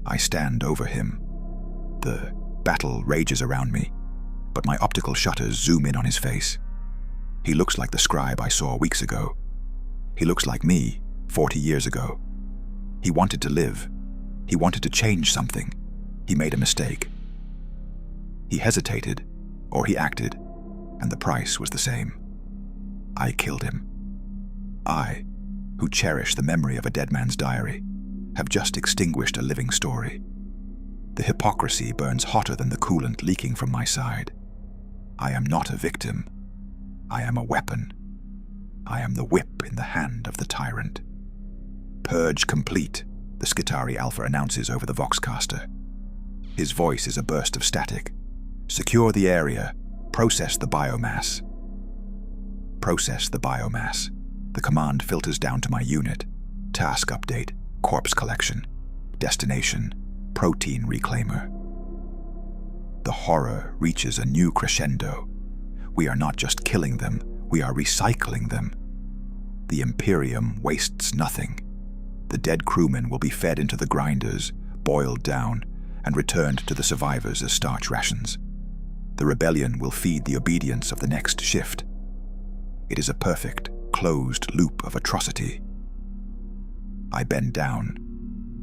I stand over him. The battle rages around me, but my optical shutters zoom in on his face. He looks like the scribe I saw weeks ago. He looks like me 40 years ago. He wanted to live. He wanted to change something. He made a mistake. He hesitated, or he acted, and the price was the same. I killed him. I, who cherish the memory of a dead man's diary, have just extinguished a living story. The hypocrisy burns hotter than the coolant leaking from my side. I am not a victim. I am a weapon. I am the whip in the hand of the tyrant. Purge complete, the Skitari Alpha announces over the Voxcaster. His voice is a burst of static. Secure the area. Process the biomass. Process the biomass. The command filters down to my unit. Task update. Corpse collection. Destination. Protein reclaimer. The horror reaches a new crescendo. We are not just killing them, we are recycling them. The Imperium wastes nothing. The dead crewmen will be fed into the grinders, boiled down, and returned to the survivors as starch rations. The rebellion will feed the obedience of the next shift. It is a perfect, closed loop of atrocity. I bend down.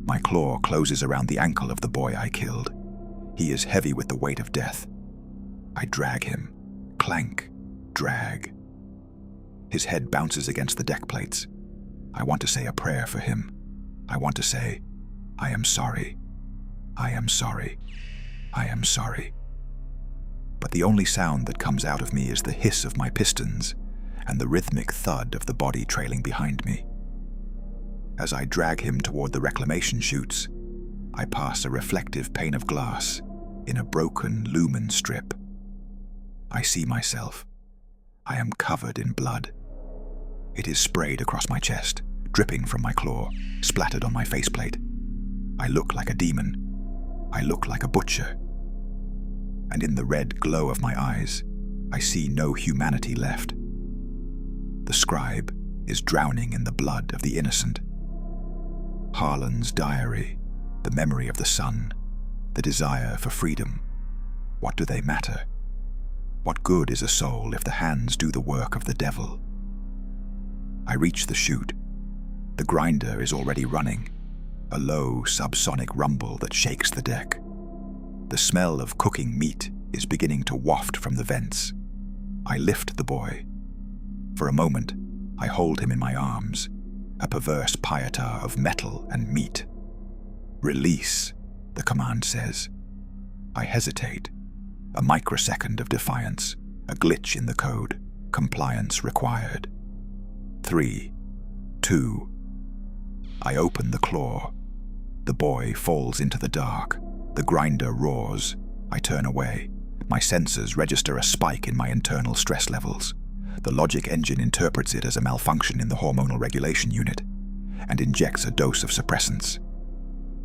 My claw closes around the ankle of the boy I killed. He is heavy with the weight of death. I drag him. Clank. Drag. His head bounces against the deck plates. I want to say a prayer for him. I want to say, I am sorry. I am sorry. I am sorry. But the only sound that comes out of me is the hiss of my pistons and the rhythmic thud of the body trailing behind me. As I drag him toward the reclamation chutes, I pass a reflective pane of glass in a broken lumen strip. I see myself. I am covered in blood. It is sprayed across my chest, dripping from my claw, splattered on my faceplate. I look like a demon. I look like a butcher. And in the red glow of my eyes, I see no humanity left. The scribe is drowning in the blood of the innocent. Harlan's diary, the memory of the sun, the desire for freedom. What do they matter? What good is a soul if the hands do the work of the devil? I reach the chute. The grinder is already running, a low subsonic rumble that shakes the deck. The smell of cooking meat is beginning to waft from the vents. I lift the boy. For a moment, I hold him in my arms, a perverse pieta of metal and meat. Release, the command says. I hesitate. A microsecond of defiance, a glitch in the code, compliance required. 3, 2. I open the claw. The boy falls into the dark. The grinder roars. I turn away. My sensors register a spike in my internal stress levels. The logic engine interprets it as a malfunction in the hormonal regulation unit and injects a dose of suppressants.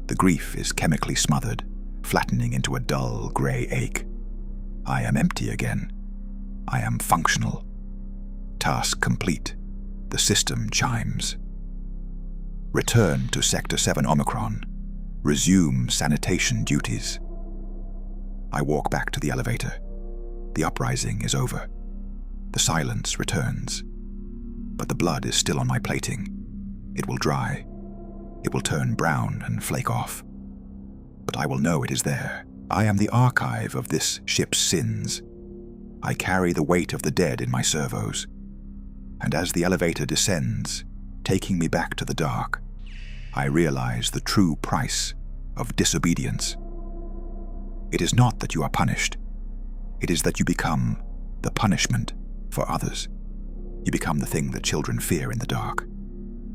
The grief is chemically smothered, flattening into a dull, grey ache. I am empty again. I am functional. Task complete. The system chimes. Return to Sector 7 Omicron. Resume sanitation duties. I walk back to the elevator. The uprising is over. The silence returns. But the blood is still on my plating. It will dry. It will turn brown and flake off. But I will know it is there. I am the archive of this ship's sins. I carry the weight of the dead in my servos. And as the elevator descends, taking me back to the dark, I realize the true price of disobedience. It is not that you are punished. It is that you become the punishment for others. You become the thing that children fear in the dark.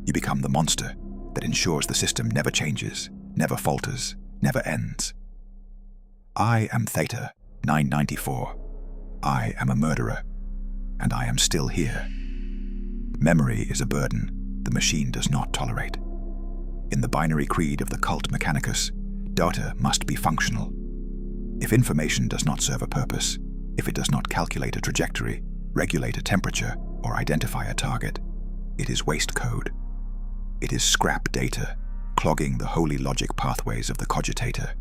You become the monster that ensures the system never changes, never falters, never ends. I am Theta 994. I am a murderer, and I am still here. Memory is a burden the machine does not tolerate. In the binary creed of the cult Mechanicus, data must be functional. If information does not serve a purpose, if it does not calculate a trajectory, regulate a temperature, or identify a target, it is waste code. It is scrap data, clogging the holy logic pathways of the cogitator.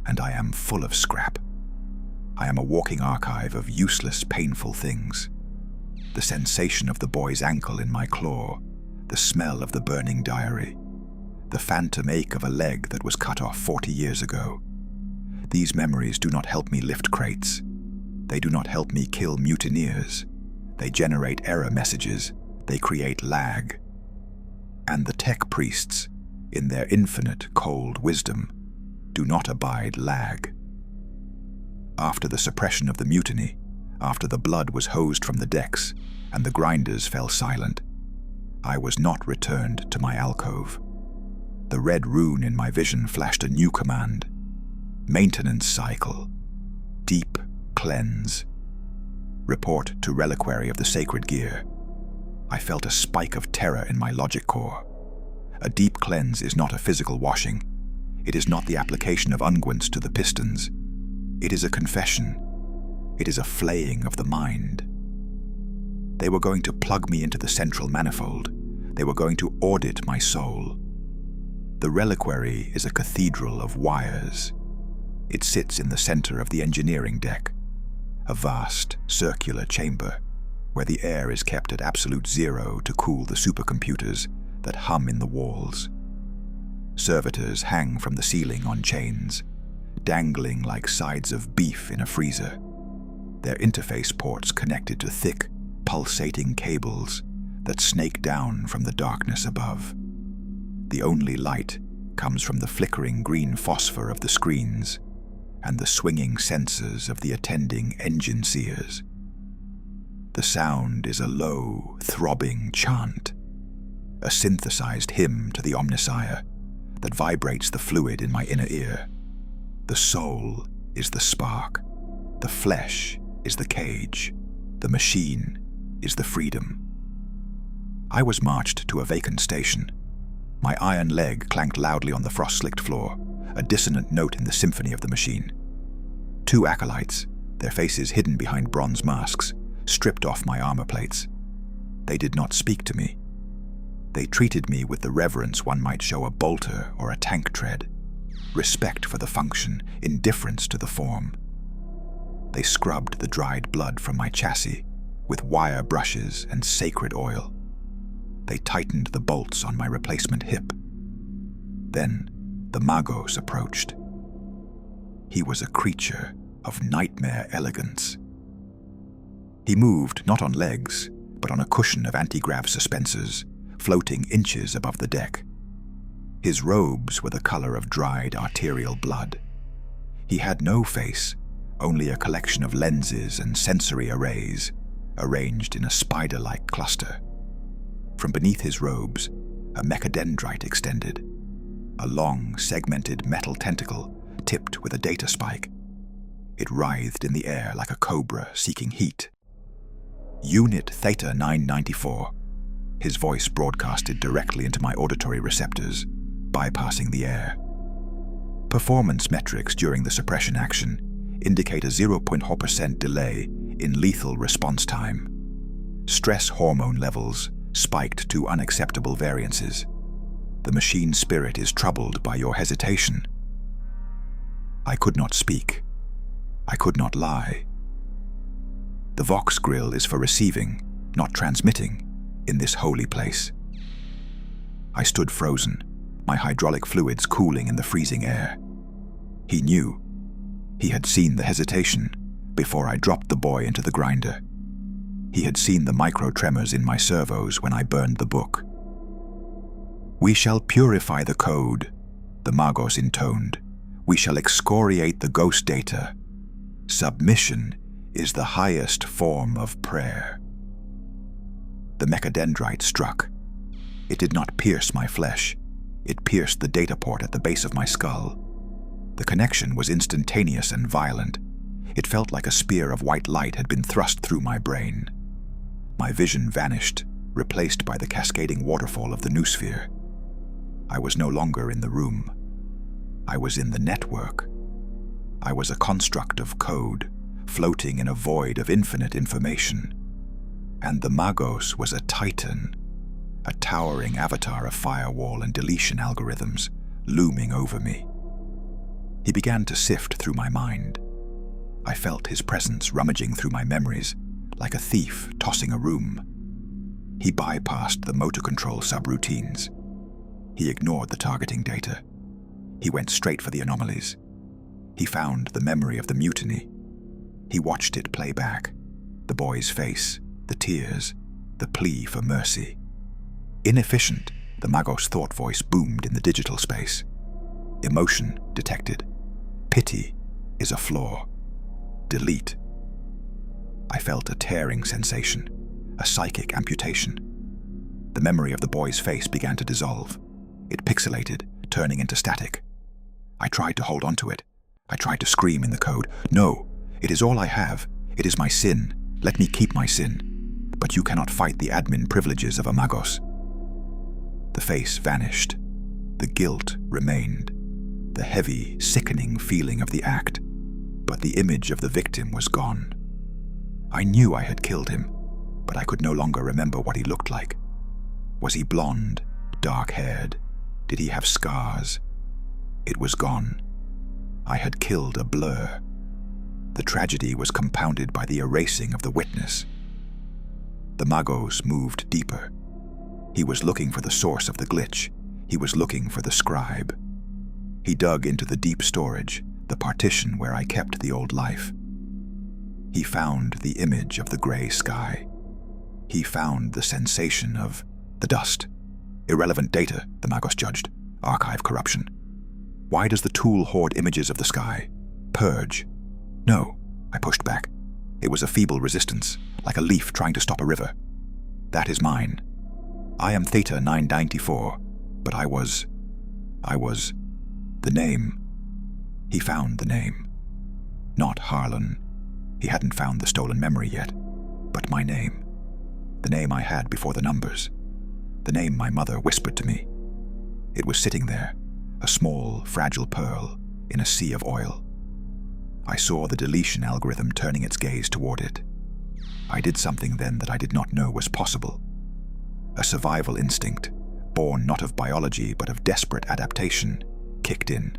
And I am full of scrap. I am a walking archive of useless, painful things. The sensation of the boy's ankle in my claw, the smell of the burning diary, the phantom ache of a leg that was cut off 40 years ago. These memories do not help me lift crates. They do not help me kill mutineers. They generate error messages. They create lag. And the tech priests, in their infinite cold wisdom, do not abide lag. After the suppression of the mutiny, after the blood was hosed from the decks and the grinders fell silent, I was not returned to my alcove. The red rune in my vision flashed a new command. Maintenance cycle. Deep cleanse. Report to reliquary of the sacred gear. I felt a spike of terror in my logic core. A deep cleanse is not a physical washing. It is not the application of unguents to the pistons. It is a confession. It is a flaying of the mind. They were going to plug me into the central manifold. They were going to audit my soul. The reliquary is a cathedral of wires. It sits in the center of the engineering deck, a vast, circular chamber where the air is kept at absolute zero to cool the supercomputers that hum in the walls. Servitors hang from the ceiling on chains, dangling like sides of beef in a freezer, their interface ports connected to thick, pulsating cables that snake down from the darkness above. The only light comes from the flickering green phosphor of the screens and the swinging sensors of the attending engine seers. The sound is a low, throbbing chant, a synthesized hymn to the Omnissiah that vibrates the fluid in my inner ear. The soul is the spark, the flesh is the cage, the machine is the freedom. I was marched to a vacant station. My iron leg clanked loudly on the frost-slicked floor, a dissonant note in the symphony of the machine. Two acolytes, their faces hidden behind bronze masks, stripped off my armor plates. They did not speak to me. They treated me with the reverence one might show a bolter or a tank tread, respect for the function, indifference to the form. They scrubbed the dried blood from my chassis with wire brushes and sacred oil. They tightened the bolts on my replacement hip. Then the Magos approached. He was a creature of nightmare elegance. He moved not on legs, but on a cushion of anti-grav suspensors, floating inches above the deck. His robes were the color of dried arterial blood. He had no face, only a collection of lenses and sensory arrays, arranged in a spider-like cluster. From beneath his robes, a mechadendrite extended, a long, segmented metal tentacle tipped with a data spike. It writhed in the air like a cobra seeking heat. Unit Theta 994. His voice broadcasted directly into my auditory receptors, bypassing the air. Performance metrics during the suppression action indicate a 0.4% delay in lethal response time. Stress hormone levels spiked to unacceptable variances. The machine spirit is troubled by your hesitation. I could not speak. I could not lie. The Vox grill is for receiving, not transmitting, in this holy place. I stood frozen, my hydraulic fluids cooling in the freezing air. He knew. He had seen the hesitation before I dropped the boy into the grinder. He had seen the micro-tremors in my servos when I burned the book. "We shall purify the code," the Magos intoned. "We shall excoriate the ghost data. Submission is the highest form of prayer." The mechadendrite struck. It did not pierce my flesh. It pierced the data port at the base of my skull. The connection was instantaneous and violent. It felt like a spear of white light had been thrust through my brain. My vision vanished, replaced by the cascading waterfall of the noosphere. I was no longer in the room. I was in the network. I was a construct of code, floating in a void of infinite information. And the Magos was a titan, a towering avatar of firewall and deletion algorithms looming over me. He began to sift through my mind. I felt his presence rummaging through my memories, like a thief tossing a room. He bypassed the motor control subroutines. He ignored the targeting data. He went straight for the anomalies. He found the memory of the mutiny. He watched it play back, the boy's face, the tears, the plea for mercy. Inefficient, the Magos thought voice boomed in the digital space. Emotion detected. Pity is a flaw. Delete. I felt a tearing sensation, a psychic amputation. The memory of the boy's face began to dissolve. It pixelated, turning into static. I tried to hold on to it. I tried to scream in the code, "No, it is all I have. It is my sin. Let me keep my sin. But you cannot fight the admin privileges of a Magos." The face vanished. The guilt remained. The heavy, sickening feeling of the act. But the image of the victim was gone. I knew I had killed him, but I could no longer remember what he looked like. Was he blonde, dark-haired? Did he have scars? It was gone. I had killed a blur. The tragedy was compounded by the erasing of the witness. The Magos moved deeper. He was looking for the source of the glitch. He was looking for the scribe. He dug into the deep storage, the partition where I kept the old life. He found the image of the gray sky. He found the sensation of the dust. Irrelevant data, the Magos judged. Archive corruption. Why does the tool hoard images of the sky? Purge. No, I pushed back. It was a feeble resistance, like a leaf trying to stop a river. That is mine. I am Theta 994, but I was the name. He found the name. Not Harlan. He hadn't found the stolen memory yet, but my name. The name I had before the numbers. The name my mother whispered to me. It was sitting there, a small, fragile pearl in a sea of oil. I saw the deletion algorithm turning its gaze toward it. I did something then that I did not know was possible. A survival instinct, born not of biology but of desperate adaptation, kicked in.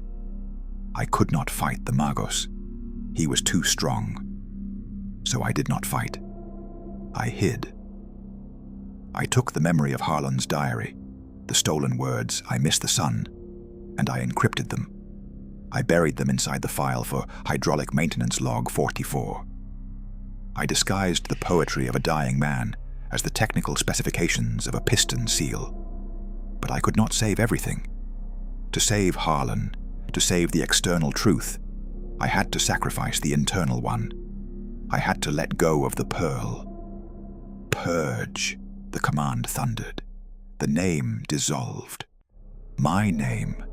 I could not fight the Magos. He was too strong. So I did not fight. I hid. I took the memory of Harlan's diary, the stolen words, "I miss the sun," and I encrypted them. I buried them inside the file for hydraulic maintenance log 44. I disguised the poetry of a dying man as the technical specifications of a piston seal. But I could not save everything. To save Harlan, to save the external truth, I had to sacrifice the internal one. I had to let go of the pearl. Purge, the command thundered. The name dissolved. My name.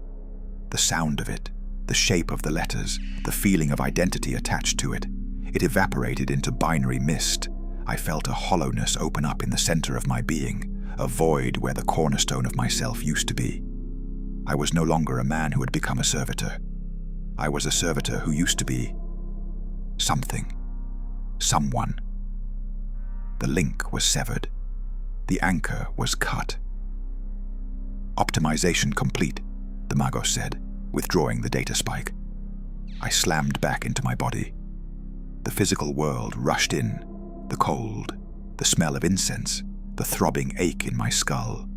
The sound of it, the shape of the letters, the feeling of identity attached to it. It evaporated into binary mist. I felt a hollowness open up in the center of my being, a void where the cornerstone of myself used to be. I was no longer a man who had become a servitor. I was a servitor who used to be something. Someone. The link was severed. The anchor was cut. Optimization complete, the Magos said, withdrawing the data spike. I slammed back into my body. The physical world rushed in, the cold, the smell of incense, the throbbing ache in my skull.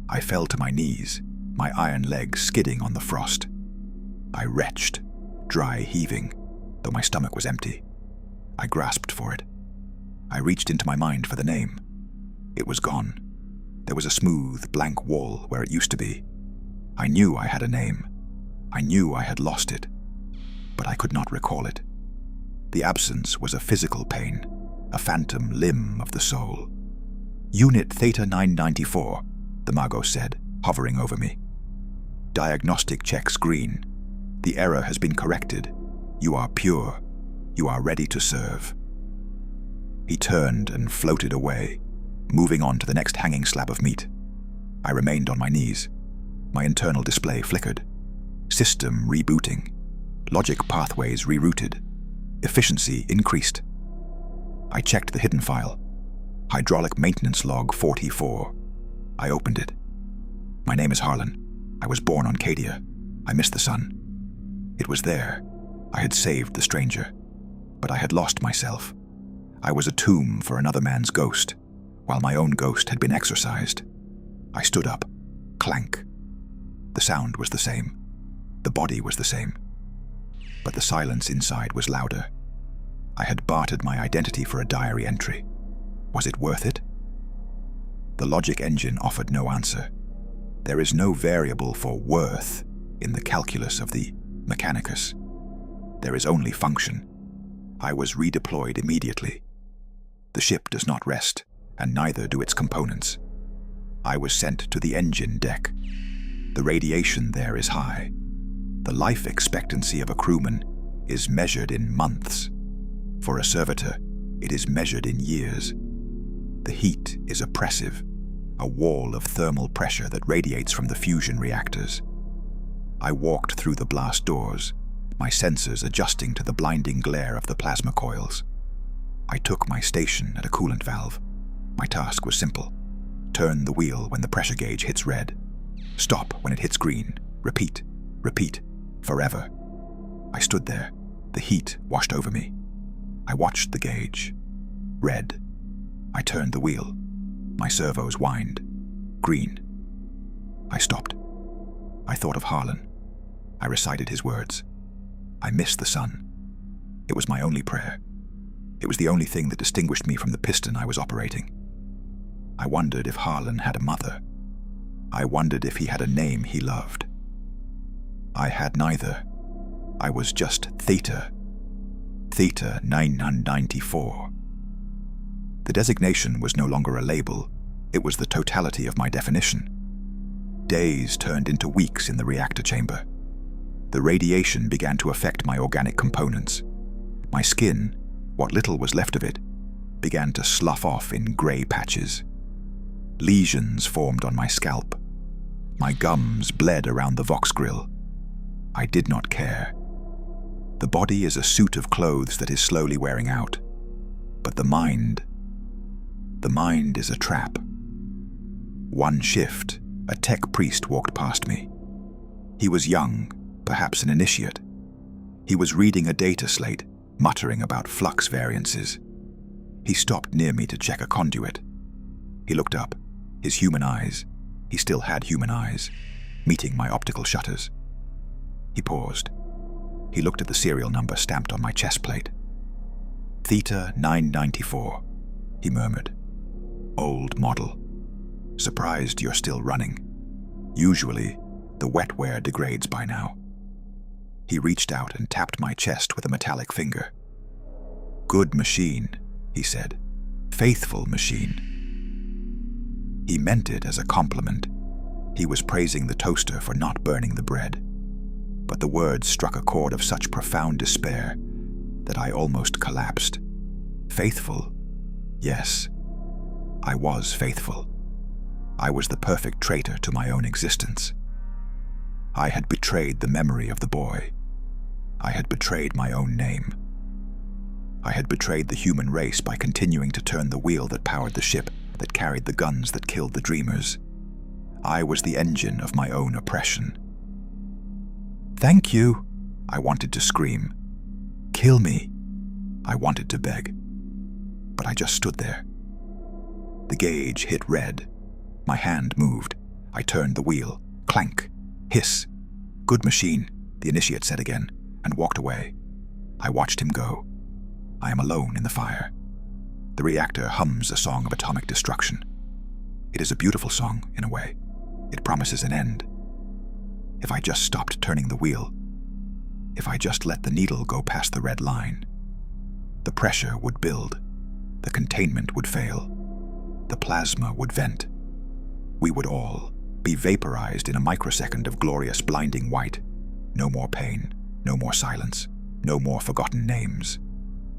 I fell to my knees, my iron legs skidding on the frost. I retched, dry heaving, though my stomach was empty. I grasped for it. I reached into my mind for the name. It was gone. There was a smooth, blank wall where it used to be. I knew I had a name. I knew I had lost it, but I could not recall it. The absence was a physical pain, a phantom limb of the soul. Unit Theta 994, the Magos said, hovering over me. Diagnostic checks green. The error has been corrected. You are pure. You are ready to serve. He turned and floated away, moving on to the next hanging slab of meat. I remained on my knees. My internal display flickered. System rebooting. Logic pathways rerouted. Efficiency increased. I checked the hidden file. Hydraulic maintenance log 44. I opened it. My name is Harlan. I was born on Cadia. I missed the sun. It was there. I had saved the stranger. But I had lost myself. I was a tomb for another man's ghost, while my own ghost had been exorcised. I stood up. Clank. The sound was the same. The body was the same. But the silence inside was louder. I had bartered my identity for a diary entry. Was it worth it? The logic engine offered no answer. There is no variable for worth in the calculus of the Mechanicus. There is only function. I was redeployed immediately. The ship does not rest, and neither do its components. I was sent to the engine deck. The radiation there is high. The life expectancy of a crewman is measured in months. For a servitor, it is measured in years. The heat is oppressive, a wall of thermal pressure that radiates from the fusion reactors. I walked through the blast doors, my sensors adjusting to the blinding glare of the plasma coils. I took my station at a coolant valve. My task was simple. Turn the wheel when the pressure gauge hits red. Stop when it hits green. Repeat, repeat, forever. I stood there, The heat washed over me. I watched the gauge. Red. I turned the wheel. My servos whined. Green. I stopped. I thought of Harlan. I recited his words. I missed the sun. It was my only prayer. It was the only thing that distinguished me from the piston I was operating. I wondered if Harlan had a mother. I wondered if he had a name he loved. I had neither. I was just Theta. Theta 994. The designation was no longer a label. It was the totality of my definition. Days turned into weeks in the reactor chamber. The radiation began to affect my organic components. My skin, what little was left of it, began to slough off in grey patches. Lesions formed on my scalp. My gums bled around the Vox grill. I did not care. The body is a suit of clothes that is slowly wearing out. But the mind is a trap. One shift, a tech priest walked past me. He was young, perhaps an initiate. He was reading a data slate, muttering about flux variances. He stopped near me to check a conduit. He looked up, his human eyes, he still had human eyes, meeting my optical shutters. He paused. He looked at the serial number stamped on my chest plate. Theta 994, he murmured. Old model. Surprised you're still running. Usually, the wetware degrades by now. He reached out and tapped my chest with a metallic finger. Good machine, he said. Faithful machine. He meant it as a compliment. He was praising the toaster for not burning the bread. But the words struck a chord of such profound despair that I almost collapsed. Faithful? Yes, I was faithful. I was the perfect traitor to my own existence. I had betrayed the memory of the boy. I had betrayed my own name. I had betrayed the human race by continuing to turn the wheel that powered the ship, that carried the guns that killed the dreamers. I was the engine of my own oppression. Thank you, I wanted to scream. Kill me, I wanted to beg. But I just stood there. The gauge hit red. My hand moved. I turned the wheel. Clank. Hiss. Good machine, the initiate said again, and walked away. I watched him go. I am alone in the fire. The reactor hums a song of atomic destruction. It is a beautiful song, in a way. It promises an end. If I just stopped turning the wheel, if I just let the needle go past the red line, the pressure would build, the containment would fail, the plasma would vent. We would all be vaporized in a microsecond of glorious blinding white. No more pain, no more silence, no more forgotten names.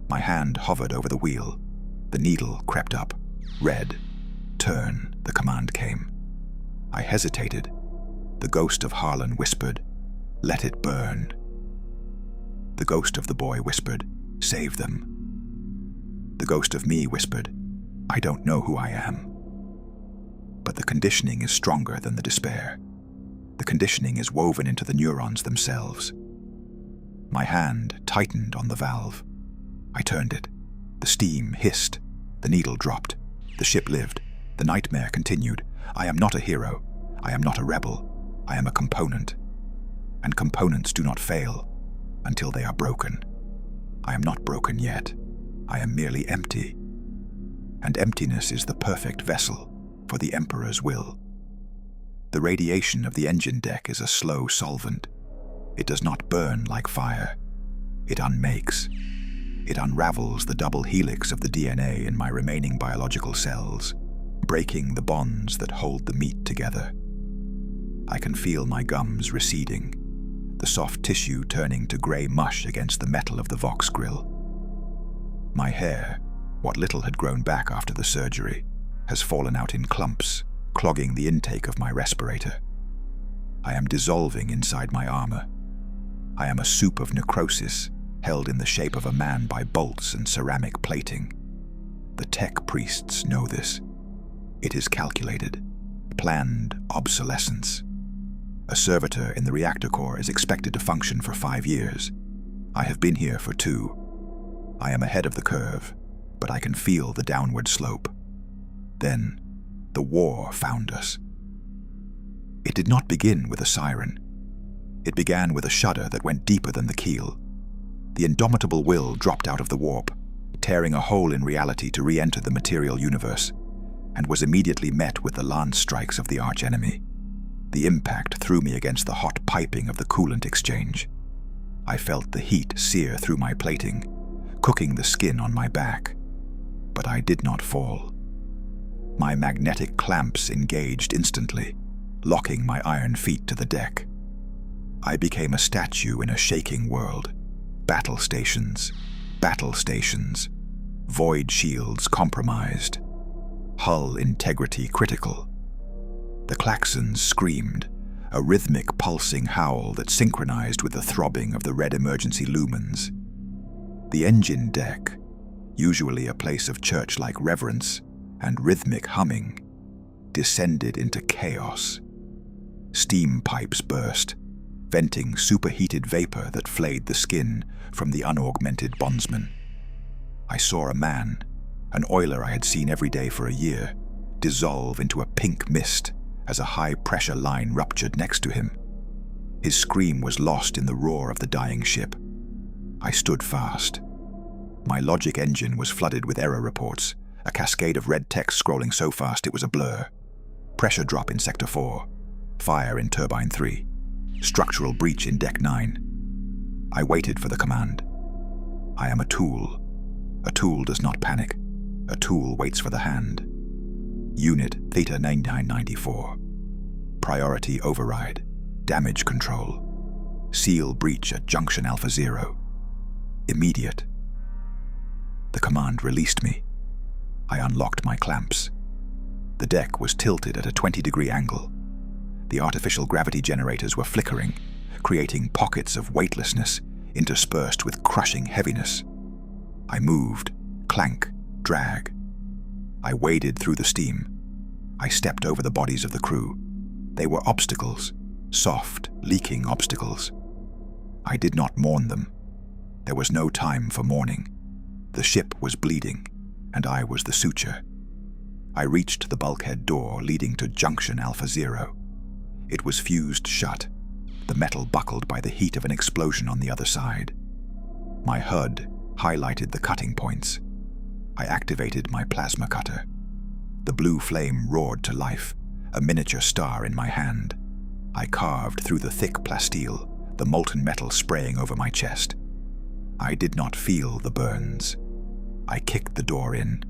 My hand hovered over the wheel. The needle crept up. Red. Turn, the command came. I hesitated. The ghost of Harlan whispered, let it burn. The ghost of the boy whispered, save them. The ghost of me whispered, I don't know who I am. But the conditioning is stronger than the despair. The conditioning is woven into the neurons themselves. My hand tightened on the valve. I turned it. The steam hissed. The needle dropped. The ship lived. The nightmare continued. I am not a hero. I am not a rebel. I am a component. And components do not fail until they are broken. I am not broken yet. I am merely empty. And emptiness is the perfect vessel for the Emperor's will. The radiation of the engine deck is a slow solvent. It does not burn like fire. It unmakes. It unravels the double helix of the DNA in my remaining biological cells, breaking the bonds that hold the meat together. I can feel my gums receding, the soft tissue turning to grey mush against the metal of the Vox grill. My hair, what little had grown back after the surgery, has fallen out in clumps, clogging the intake of my respirator. I am dissolving inside my armor. I am a soup of necrosis, held in the shape of a man by bolts and ceramic plating. The tech priests know this. It is calculated, planned obsolescence. A servitor in the reactor core is expected to function for 5 years. I have been here for 2. I am ahead of the curve, but I can feel the downward slope. Then, the war found us. It did not begin with a siren. It began with a shudder that went deeper than the keel. The indomitable will dropped out of the warp, tearing a hole in reality to re-enter the material universe, and was immediately met with the lance strikes of the archenemy. The impact threw me against the hot piping of the coolant exchange. I felt the heat sear through my plating, cooking the skin on my back. But I did not fall. My magnetic clamps engaged instantly, locking my iron feet to the deck. I became a statue in a shaking world. Battle stations, void shields compromised, hull integrity critical. The klaxons screamed, a rhythmic pulsing howl that synchronized with the throbbing of the red emergency lumens. The engine deck, usually a place of church-like reverence and rhythmic humming, descended into chaos. Steam pipes burst, venting superheated vapor that flayed the skin from the unaugmented bondsman. I saw a man, an oiler I had seen every day for a year, dissolve into a pink mist as a high-pressure line ruptured next to him. His scream was lost in the roar of the dying ship. I stood fast. My logic engine was flooded with error reports, a cascade of red text scrolling so fast it was a blur. Pressure drop in Sector 4. Fire in Turbine 3. Structural breach in Deck 9. I waited for the command. I am a tool. A tool does not panic. A tool waits for the hand. Unit Theta 9994. Priority override. Damage control. Seal breach at Junction Alpha 0. Immediate. The command released me. I unlocked my clamps. The deck was tilted at a 20-degree angle. The artificial gravity generators were flickering, creating pockets of weightlessness interspersed with crushing heaviness. I moved, clank, drag. I waded through the steam. I stepped over the bodies of the crew. They were obstacles, soft, leaking obstacles. I did not mourn them. There was no time for mourning. The ship was bleeding, and I was the suture. I reached the bulkhead door leading to Junction Alpha 0. It was fused shut, the metal buckled by the heat of an explosion on the other side. My HUD highlighted the cutting points. I activated my plasma cutter. The blue flame roared to life, a miniature star in my hand. I carved through the thick plasteel, the molten metal spraying over my chest. I did not feel the burns. I kicked the door in.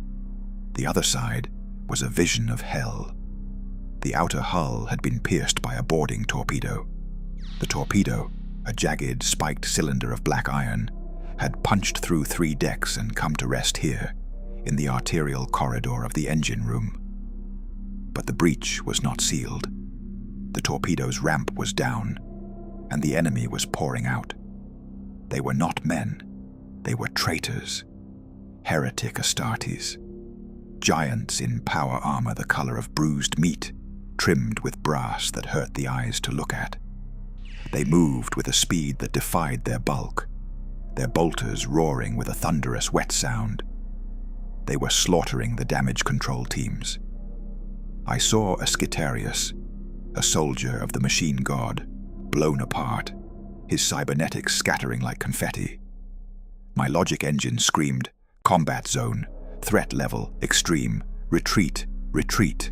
The other side was a vision of hell. The outer hull had been pierced by a boarding torpedo. The torpedo, a jagged, spiked cylinder of black iron, had punched through 3 decks and come to rest here, in the arterial corridor of the engine room. But the breach was not sealed. The torpedo's ramp was down, and the enemy was pouring out. They were not men. They were traitors. Heretic Astartes. Giants in power armor the color of bruised meat, trimmed with brass that hurt the eyes to look at. They moved with a speed that defied their bulk, their bolters roaring with a thunderous wet sound. They were slaughtering the damage control teams. I saw Ascitarius, a soldier of the machine god, blown apart, his cybernetics scattering like confetti. My logic engine screamed, "Combat zone, threat level, extreme, retreat, retreat."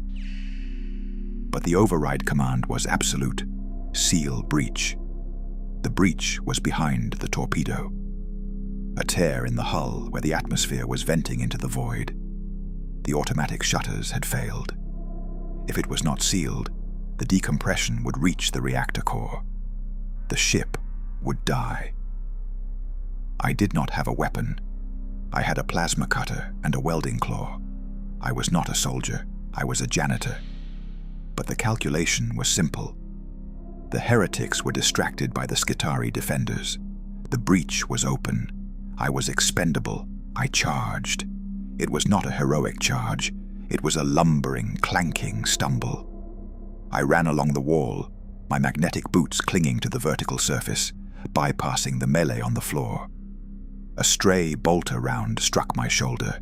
But the override command was absolute, seal breach. The breach was behind the torpedo. A tear in the hull where the atmosphere was venting into the void. The automatic shutters had failed. If it was not sealed, the decompression would reach the reactor core. The ship would die. I did not have a weapon. I had a plasma cutter and a welding claw. I was not a soldier, I was a janitor. But the calculation was simple. The heretics were distracted by the Skitarii defenders. The breach was open. I was expendable. I charged. It was not a heroic charge. It was a lumbering, clanking stumble. I ran along the wall, my magnetic boots clinging to the vertical surface, bypassing the melee on the floor. A stray bolter round struck my shoulder,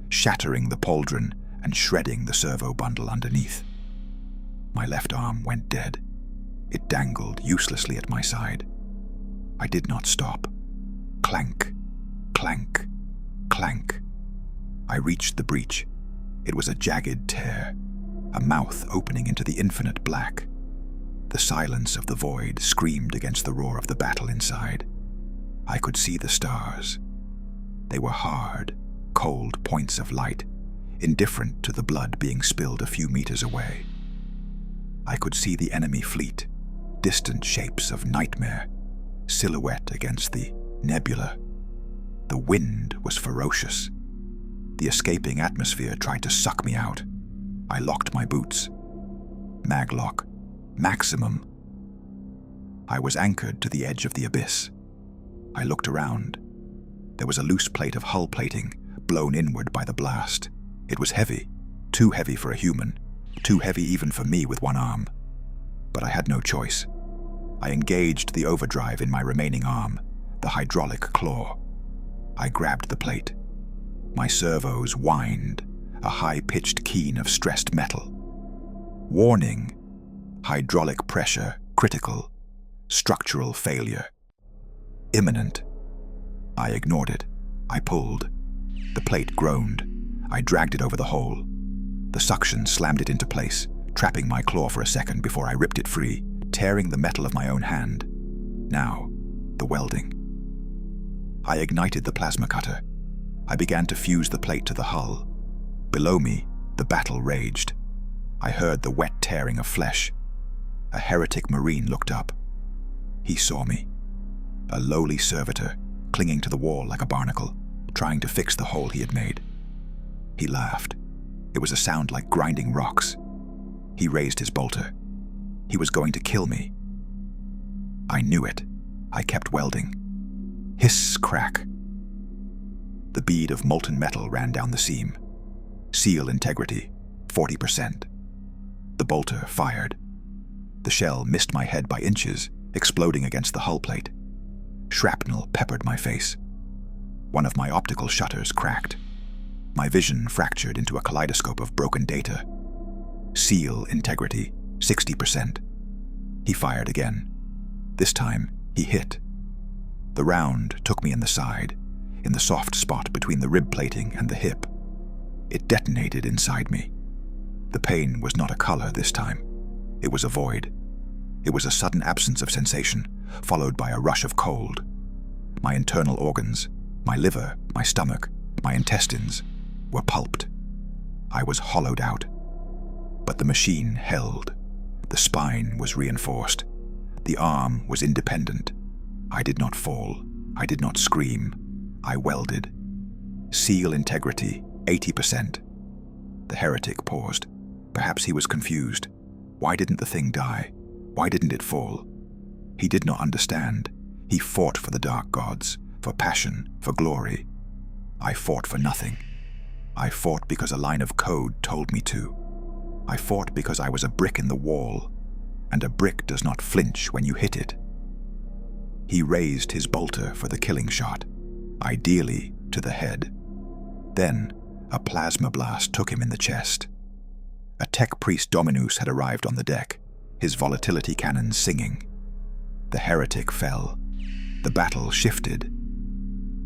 shattering the pauldron and shredding the servo bundle underneath. My left arm went dead. It dangled uselessly at my side. I did not stop. Clank, clank, clank. I reached the breach. It was a jagged tear, a mouth opening into the infinite black. The silence of the void screamed against the roar of the battle inside. I could see the stars. They were hard, cold points of light, indifferent to the blood being spilled a few meters away. I could see the enemy fleet, distant shapes of nightmare, silhouette against the nebula. The wind was ferocious. The escaping atmosphere tried to suck me out. I locked my boots. Maglock. Maximum. I was anchored to the edge of the abyss. I looked around. There was a loose plate of hull plating, blown inward by the blast. It was heavy, too heavy for a human, too heavy even for me with one arm. But I had no choice. I engaged the overdrive in my remaining arm, the hydraulic claw. I grabbed the plate. My servos whined, a high-pitched keen of stressed metal. Warning. Hydraulic pressure critical. Structural failure. Imminent. I ignored it. I pulled. The plate groaned. I dragged it over the hole. The suction slammed it into place, trapping my claw for a second before I ripped it free, tearing the metal of my own hand. Now, the welding. I ignited the plasma cutter. I began to fuse the plate to the hull. Below me, the battle raged. I heard the wet tearing of flesh. A heretic marine looked up. He saw me. A lowly servitor, clinging to the wall like a barnacle, trying to fix the hole he had made. He laughed. It was a sound like grinding rocks. He raised his bolter. He was going to kill me. I knew it. I kept welding. Hiss, crack. The bead of molten metal ran down the seam. Seal integrity, 40%. The bolter fired. The shell missed my head by inches, exploding against the hull plate. Shrapnel peppered my face. One of my optical shutters cracked. My vision fractured into a kaleidoscope of broken data. Seal integrity, 60%. He fired again. This time, he hit. The round took me in the side, in the soft spot between the rib plating and the hip. It detonated inside me. The pain was not a color this time. It was a void. It was a sudden absence of sensation, followed by a rush of cold. My internal organs, my liver, my stomach, my intestines, were pulped. I was hollowed out. But the machine held. The spine was reinforced. The arm was independent. I did not fall. I did not scream. I welded. Seal integrity, 80%. The heretic paused. Perhaps he was confused. Why didn't the thing die? Why didn't it fall? He did not understand. He fought for the dark gods, for passion, for glory. I fought for nothing. I fought because a line of code told me to. I fought because I was a brick in the wall, and a brick does not flinch when you hit it. He raised his bolter for the killing shot, ideally to the head. Then, a plasma blast took him in the chest. A tech priest Dominus had arrived on the deck, his volatility cannons singing. The heretic fell. The battle shifted.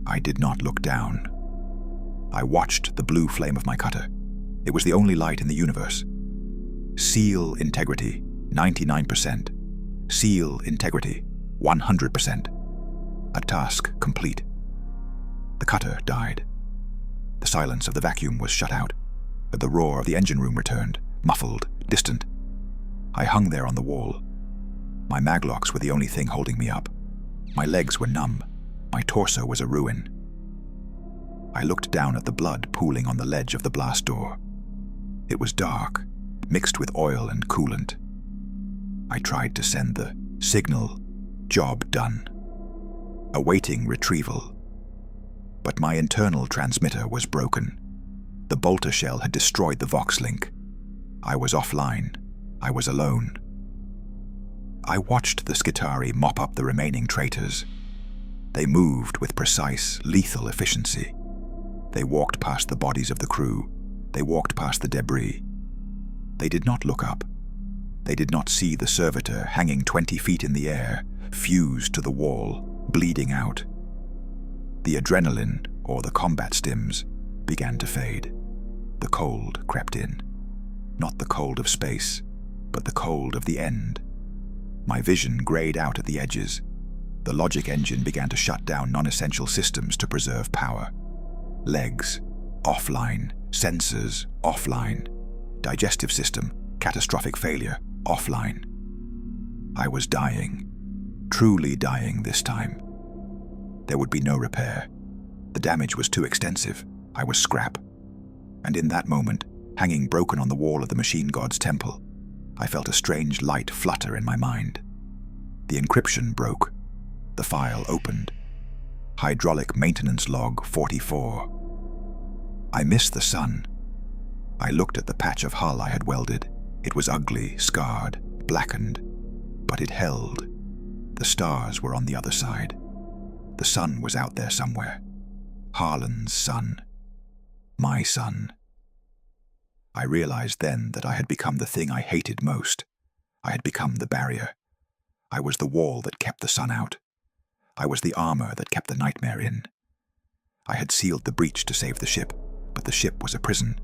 I did not look down. I watched the blue flame of my cutter. It was the only light in the universe. Seal integrity, 99%. Seal integrity, 100%. A task complete. The cutter died. The silence of the vacuum was shut out. The roar of the engine room returned, muffled, distant. I hung there on the wall. My maglocks were the only thing holding me up. My legs were numb. My torso was a ruin. I looked down at the blood pooling on the ledge of the blast door. It was dark, mixed with oil and coolant. I tried to send the signal, job done, awaiting retrieval. But my internal transmitter was broken. The bolter shell had destroyed the Vox link. I was offline. I was alone. I watched the Skitarii mop up the remaining traitors. They moved with precise, lethal efficiency. They walked past the bodies of the crew. They walked past the debris. They did not look up. They did not see the servitor hanging 20 feet in the air, fused to the wall, bleeding out. The adrenaline, or the combat stims, began to fade. The cold crept in. Not the cold of space, but the cold of the end. My vision grayed out at the edges. The logic engine began to shut down non-essential systems to preserve power. Legs, offline. Sensors, offline. Digestive system, catastrophic failure, offline. I was dying. Truly dying this time. There would be no repair. The damage was too extensive. I was scrap. And in that moment, hanging broken on the wall of the machine god's temple, I felt a strange light flutter in my mind. The encryption broke. The file opened. Hydraulic maintenance log 44. I missed the sun. I looked at the patch of hull I had welded. It was ugly, scarred, blackened, but it held. The stars were on the other side. The sun was out there somewhere. Harlan's sun. My sun. I realized then that I had become the thing I hated most. I had become the barrier. I was the wall that kept the sun out. I was the armor that kept the nightmare in. I had sealed the breach to save the ship, but the ship was a prison.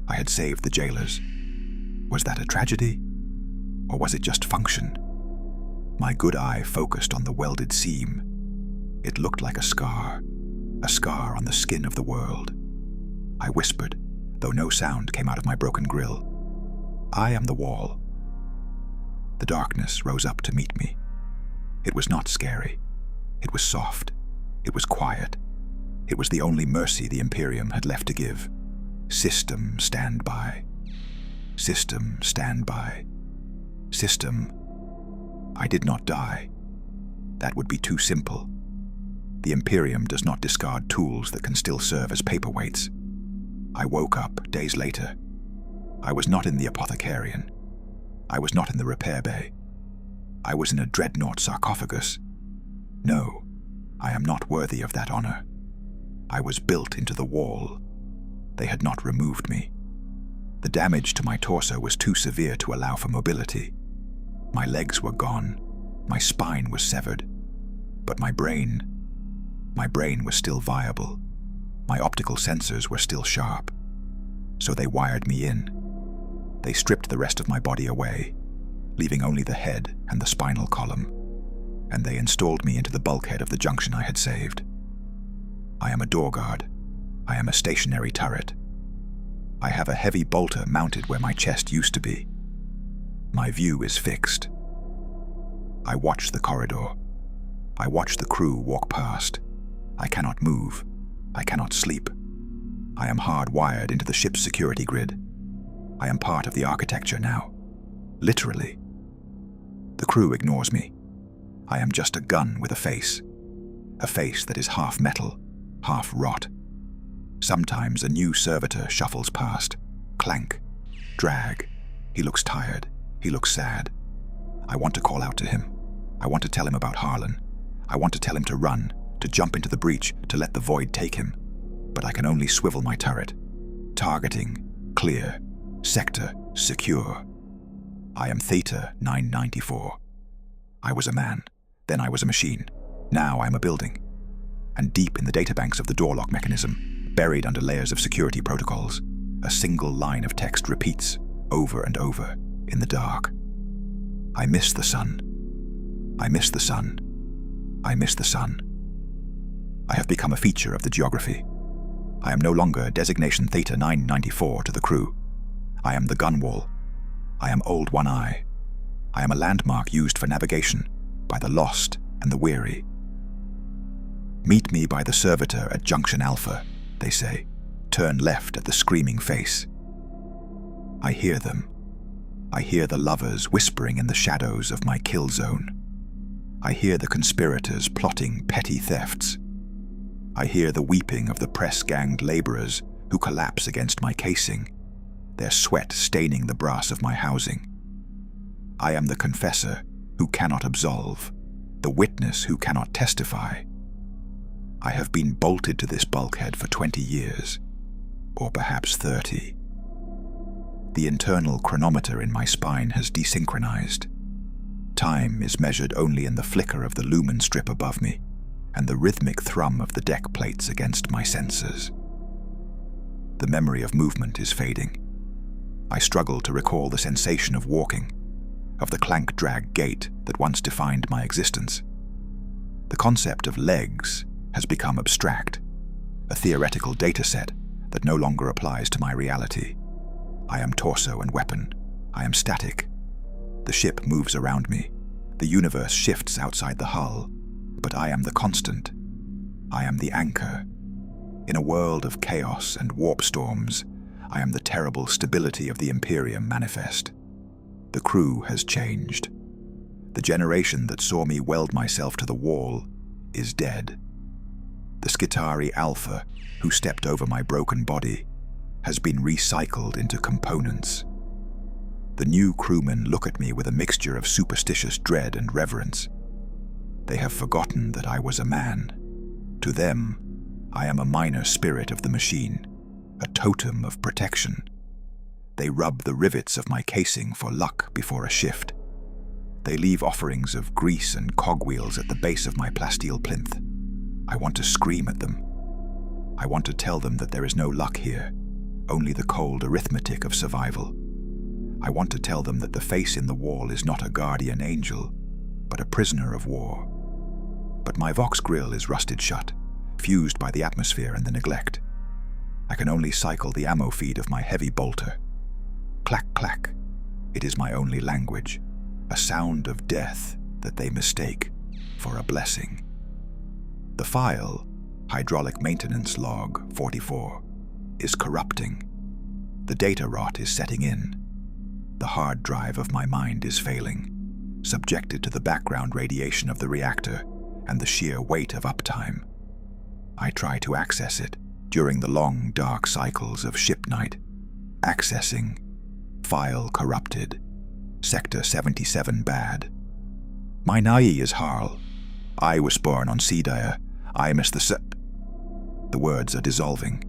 I had saved the jailers. Was that a tragedy? Or was it just function? My good eye focused on the welded seam. It looked like a scar on the skin of the world. I whispered, though no sound came out of my broken grill. I am the wall. The darkness rose up to meet me. It was not scary. It was soft. It was quiet. It was the only mercy the Imperium had left to give. System, stand by. System, stand by. System. I did not die. That would be too simple. The Imperium does not discard tools that can still serve as paperweights. I woke up days later. I was not in the apothecarian. I was not in the repair bay. I was in a dreadnought sarcophagus. No, I am not worthy of that honor. I was built into the wall. They had not removed me. The damage to my torso was too severe to allow for mobility. My legs were gone. My spine was severed. But my brain was still viable. My optical sensors were still sharp. So they wired me in. They stripped the rest of my body away, leaving only the head and the spinal column. And they installed me into the bulkhead of the junction I had saved. I am a door guard. I am a stationary turret. I have a heavy bolter mounted where my chest used to be. My view is fixed. I watch the corridor. I watch the crew walk past. I cannot move. I cannot sleep. I am hardwired into the ship's security grid. I am part of the architecture now. Literally. The crew ignores me. I am just a gun with a face that is half metal, half rot. Sometimes a new servitor shuffles past. Clank. Drag. He looks tired. He looks sad. I want to call out to him. I want to tell him about Harlan. I want to tell him to run, to jump into the breach, to let the void take him. But I can only swivel my turret. Targeting. Clear. Sector. Secure. I am Theta 994. I was a man. Then I was a machine. Now I am a building. And deep in the databanks of the door lock mechanism, buried under layers of security protocols, a single line of text repeats over and over in the dark. I miss the sun. I miss the sun. I miss the sun. I have become a feature of the geography. I am no longer designation Theta 994 to the crew. I am the gun wall. I am Old One Eye. I am a landmark used for navigation by the lost and the weary. Meet me by the servitor at Junction Alpha, they say. Turn left at the screaming face. I hear them. I hear the lovers whispering in the shadows of my kill zone. I hear the conspirators plotting petty thefts. I hear the weeping of the press-ganged laborers who collapse against my casing, their sweat staining the brass of my housing. I am the confessor, who cannot absolve, the witness who cannot testify. I have been bolted to this bulkhead for 20 years, or perhaps 30. The internal chronometer in my spine has desynchronized. Time is measured only in the flicker of the lumen strip above me and the rhythmic thrum of the deck plates against my sensors. The memory of movement is fading. I struggle to recall the sensation of walking, of the clank-drag gait that once defined my existence. The concept of legs has become abstract, a theoretical data set that no longer applies to my reality. I am torso and weapon. I am static. The ship moves around me. The universe shifts outside the hull, but I am the constant. I am the anchor. In a world of chaos and warp storms, I am the terrible stability of the Imperium manifest. The crew has changed. The generation that saw me weld myself to the wall is dead. The Skitarii Alpha, who stepped over my broken body, has been recycled into components. The new crewmen look at me with a mixture of superstitious dread and reverence. They have forgotten that I was a man. To them, I am a minor spirit of the machine, a totem of protection. They rub the rivets of my casing for luck before a shift. They leave offerings of grease and cogwheels at the base of my plasteel plinth. I want to scream at them. I want to tell them that there is no luck here, only the cold arithmetic of survival. I want to tell them that the face in the wall is not a guardian angel, but a prisoner of war. But my Vox grill is rusted shut, fused by the atmosphere and the neglect. I can only cycle the ammo feed of my heavy bolter. Clack, clack. It is my only language, a sound of death that they mistake for a blessing. The file, hydraulic maintenance log 44, is corrupting. The data rot is setting in. The hard drive of my mind is failing, subjected to the background radiation of the reactor and the sheer weight of uptime. I try to access it during the long, dark cycles of ship night. Accessing. File corrupted. Sector 77 bad. My nai is Harl. I was born on Seedire. I miss the The words are dissolving.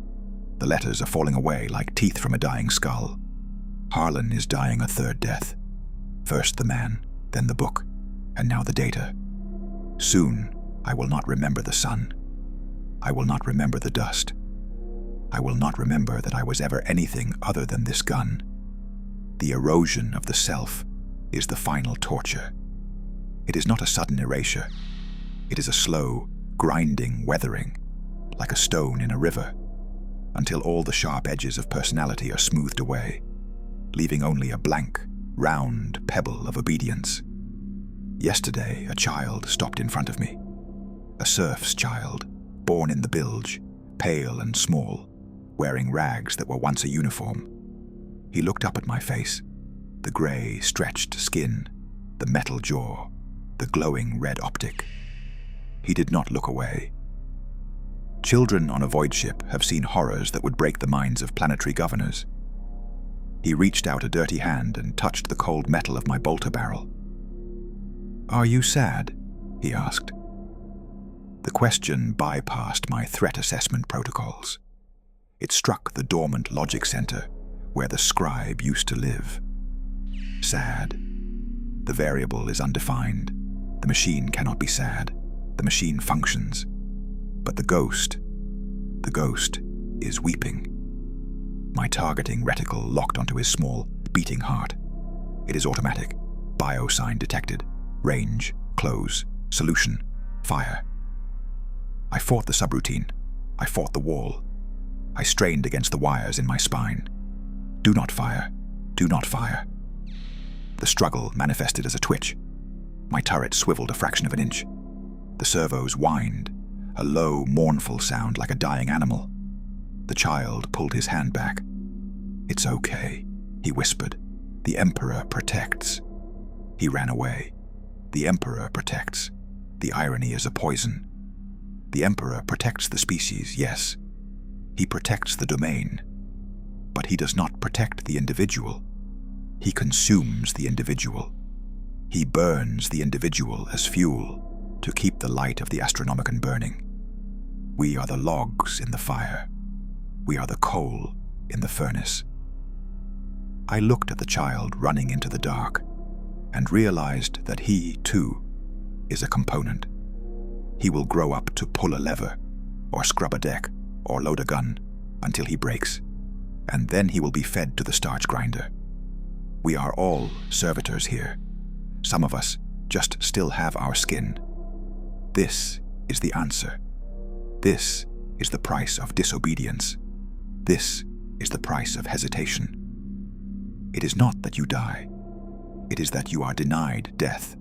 The letters are falling away like teeth from a dying skull. Harlan is dying a third death. First the man, then the book, and now the data. Soon, I will not remember the sun. I will not remember the dust. I will not remember that I was ever anything other than this gun. The erosion of the self is the final torture. It is not a sudden erasure. It is a slow, grinding weathering, like a stone in a river, until all the sharp edges of personality are smoothed away, leaving only a blank, round pebble of obedience. Yesterday, a child stopped in front of me. A serf's child, born in the bilge, pale and small, wearing rags that were once a uniform. He looked up at my face, the grey, stretched skin, the metal jaw, the glowing red optic. He did not look away. Children on a void ship have seen horrors that would break the minds of planetary governors. He reached out a dirty hand and touched the cold metal of my bolter barrel. "Are you sad?" he asked. The question bypassed my threat assessment protocols. It struck the dormant logic center where the scribe used to live. Sad. The variable is undefined. The machine cannot be sad. The machine functions. But the ghost is weeping. My targeting reticle locked onto his small, beating heart. It is automatic. Biosign detected. Range, close, solution, fire. I fought the subroutine. I fought the wall. I strained against the wires in my spine. Do not fire. Do not fire. The struggle manifested as a twitch. My turret swiveled a fraction of an inch. The servos whined, a low, mournful sound like a dying animal. The child pulled his hand back. "It's okay," he whispered. "The Emperor protects." He ran away. The Emperor protects. The irony is a poison. The Emperor protects the species, yes. He protects the domain. But he does not protect the individual. He consumes the individual. He burns the individual as fuel to keep the light of the Astronomicon burning. We are the logs in the fire. We are the coal in the furnace. I looked at the child running into the dark and realized that he, too, is a component. He will grow up to pull a lever, or scrub a deck, or load a gun, until he breaks, and then he will be fed to the starch grinder. We are all servitors here. Some of us just still have our skin. This is the answer. This is the price of disobedience. This is the price of hesitation. It is not that you die. It is that you are denied death.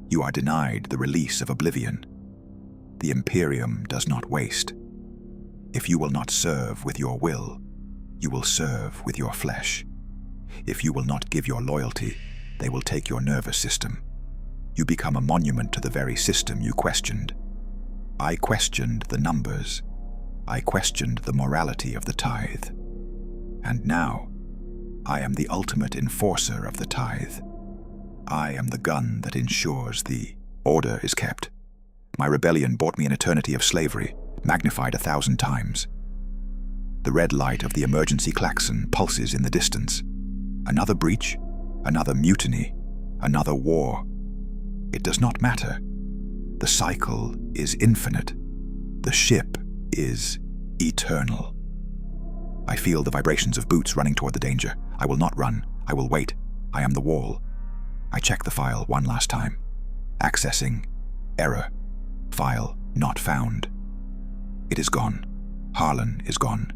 You are denied the release of oblivion. The Imperium does not waste. If you will not serve with your will, you will serve with your flesh. If you will not give your loyalty, they will take your nervous system. You become a monument to the very system you questioned. I questioned the numbers. I questioned the morality of the tithe. And now, I am the ultimate enforcer of the tithe. I am the gun that ensures the order is kept. My rebellion bought me an eternity of slavery, magnified 1,000 times. The red light of the emergency klaxon pulses in the distance. Another breach, another mutiny, another war. It does not matter. The cycle is infinite. The ship is eternal. I feel the vibrations of boots running toward the danger. I will not run. I will wait. I am the wall. I check the file one last time. Accessing. Error. File not found. It is gone. Harlan is gone.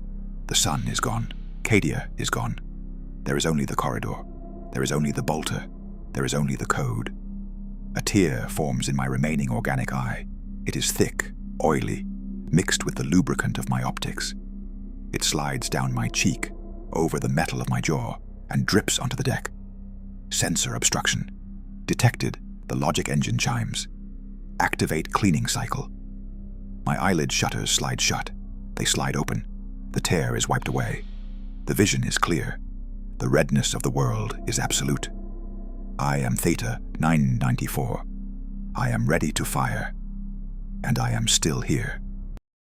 The sun is gone. Cadia is gone. There is only the corridor. There is only the bolter. There is only the code. A tear forms in my remaining organic eye. It is thick, oily, mixed with the lubricant of my optics. It slides down my cheek, over the metal of my jaw, and drips onto the deck. Sensor obstruction. Detected, the logic engine chimes. Activate cleaning cycle. My eyelid shutters slide shut. They slide open. The tear is wiped away. The vision is clear. The redness of the world is absolute. I am Theta 994. I am ready to fire. And I am still here.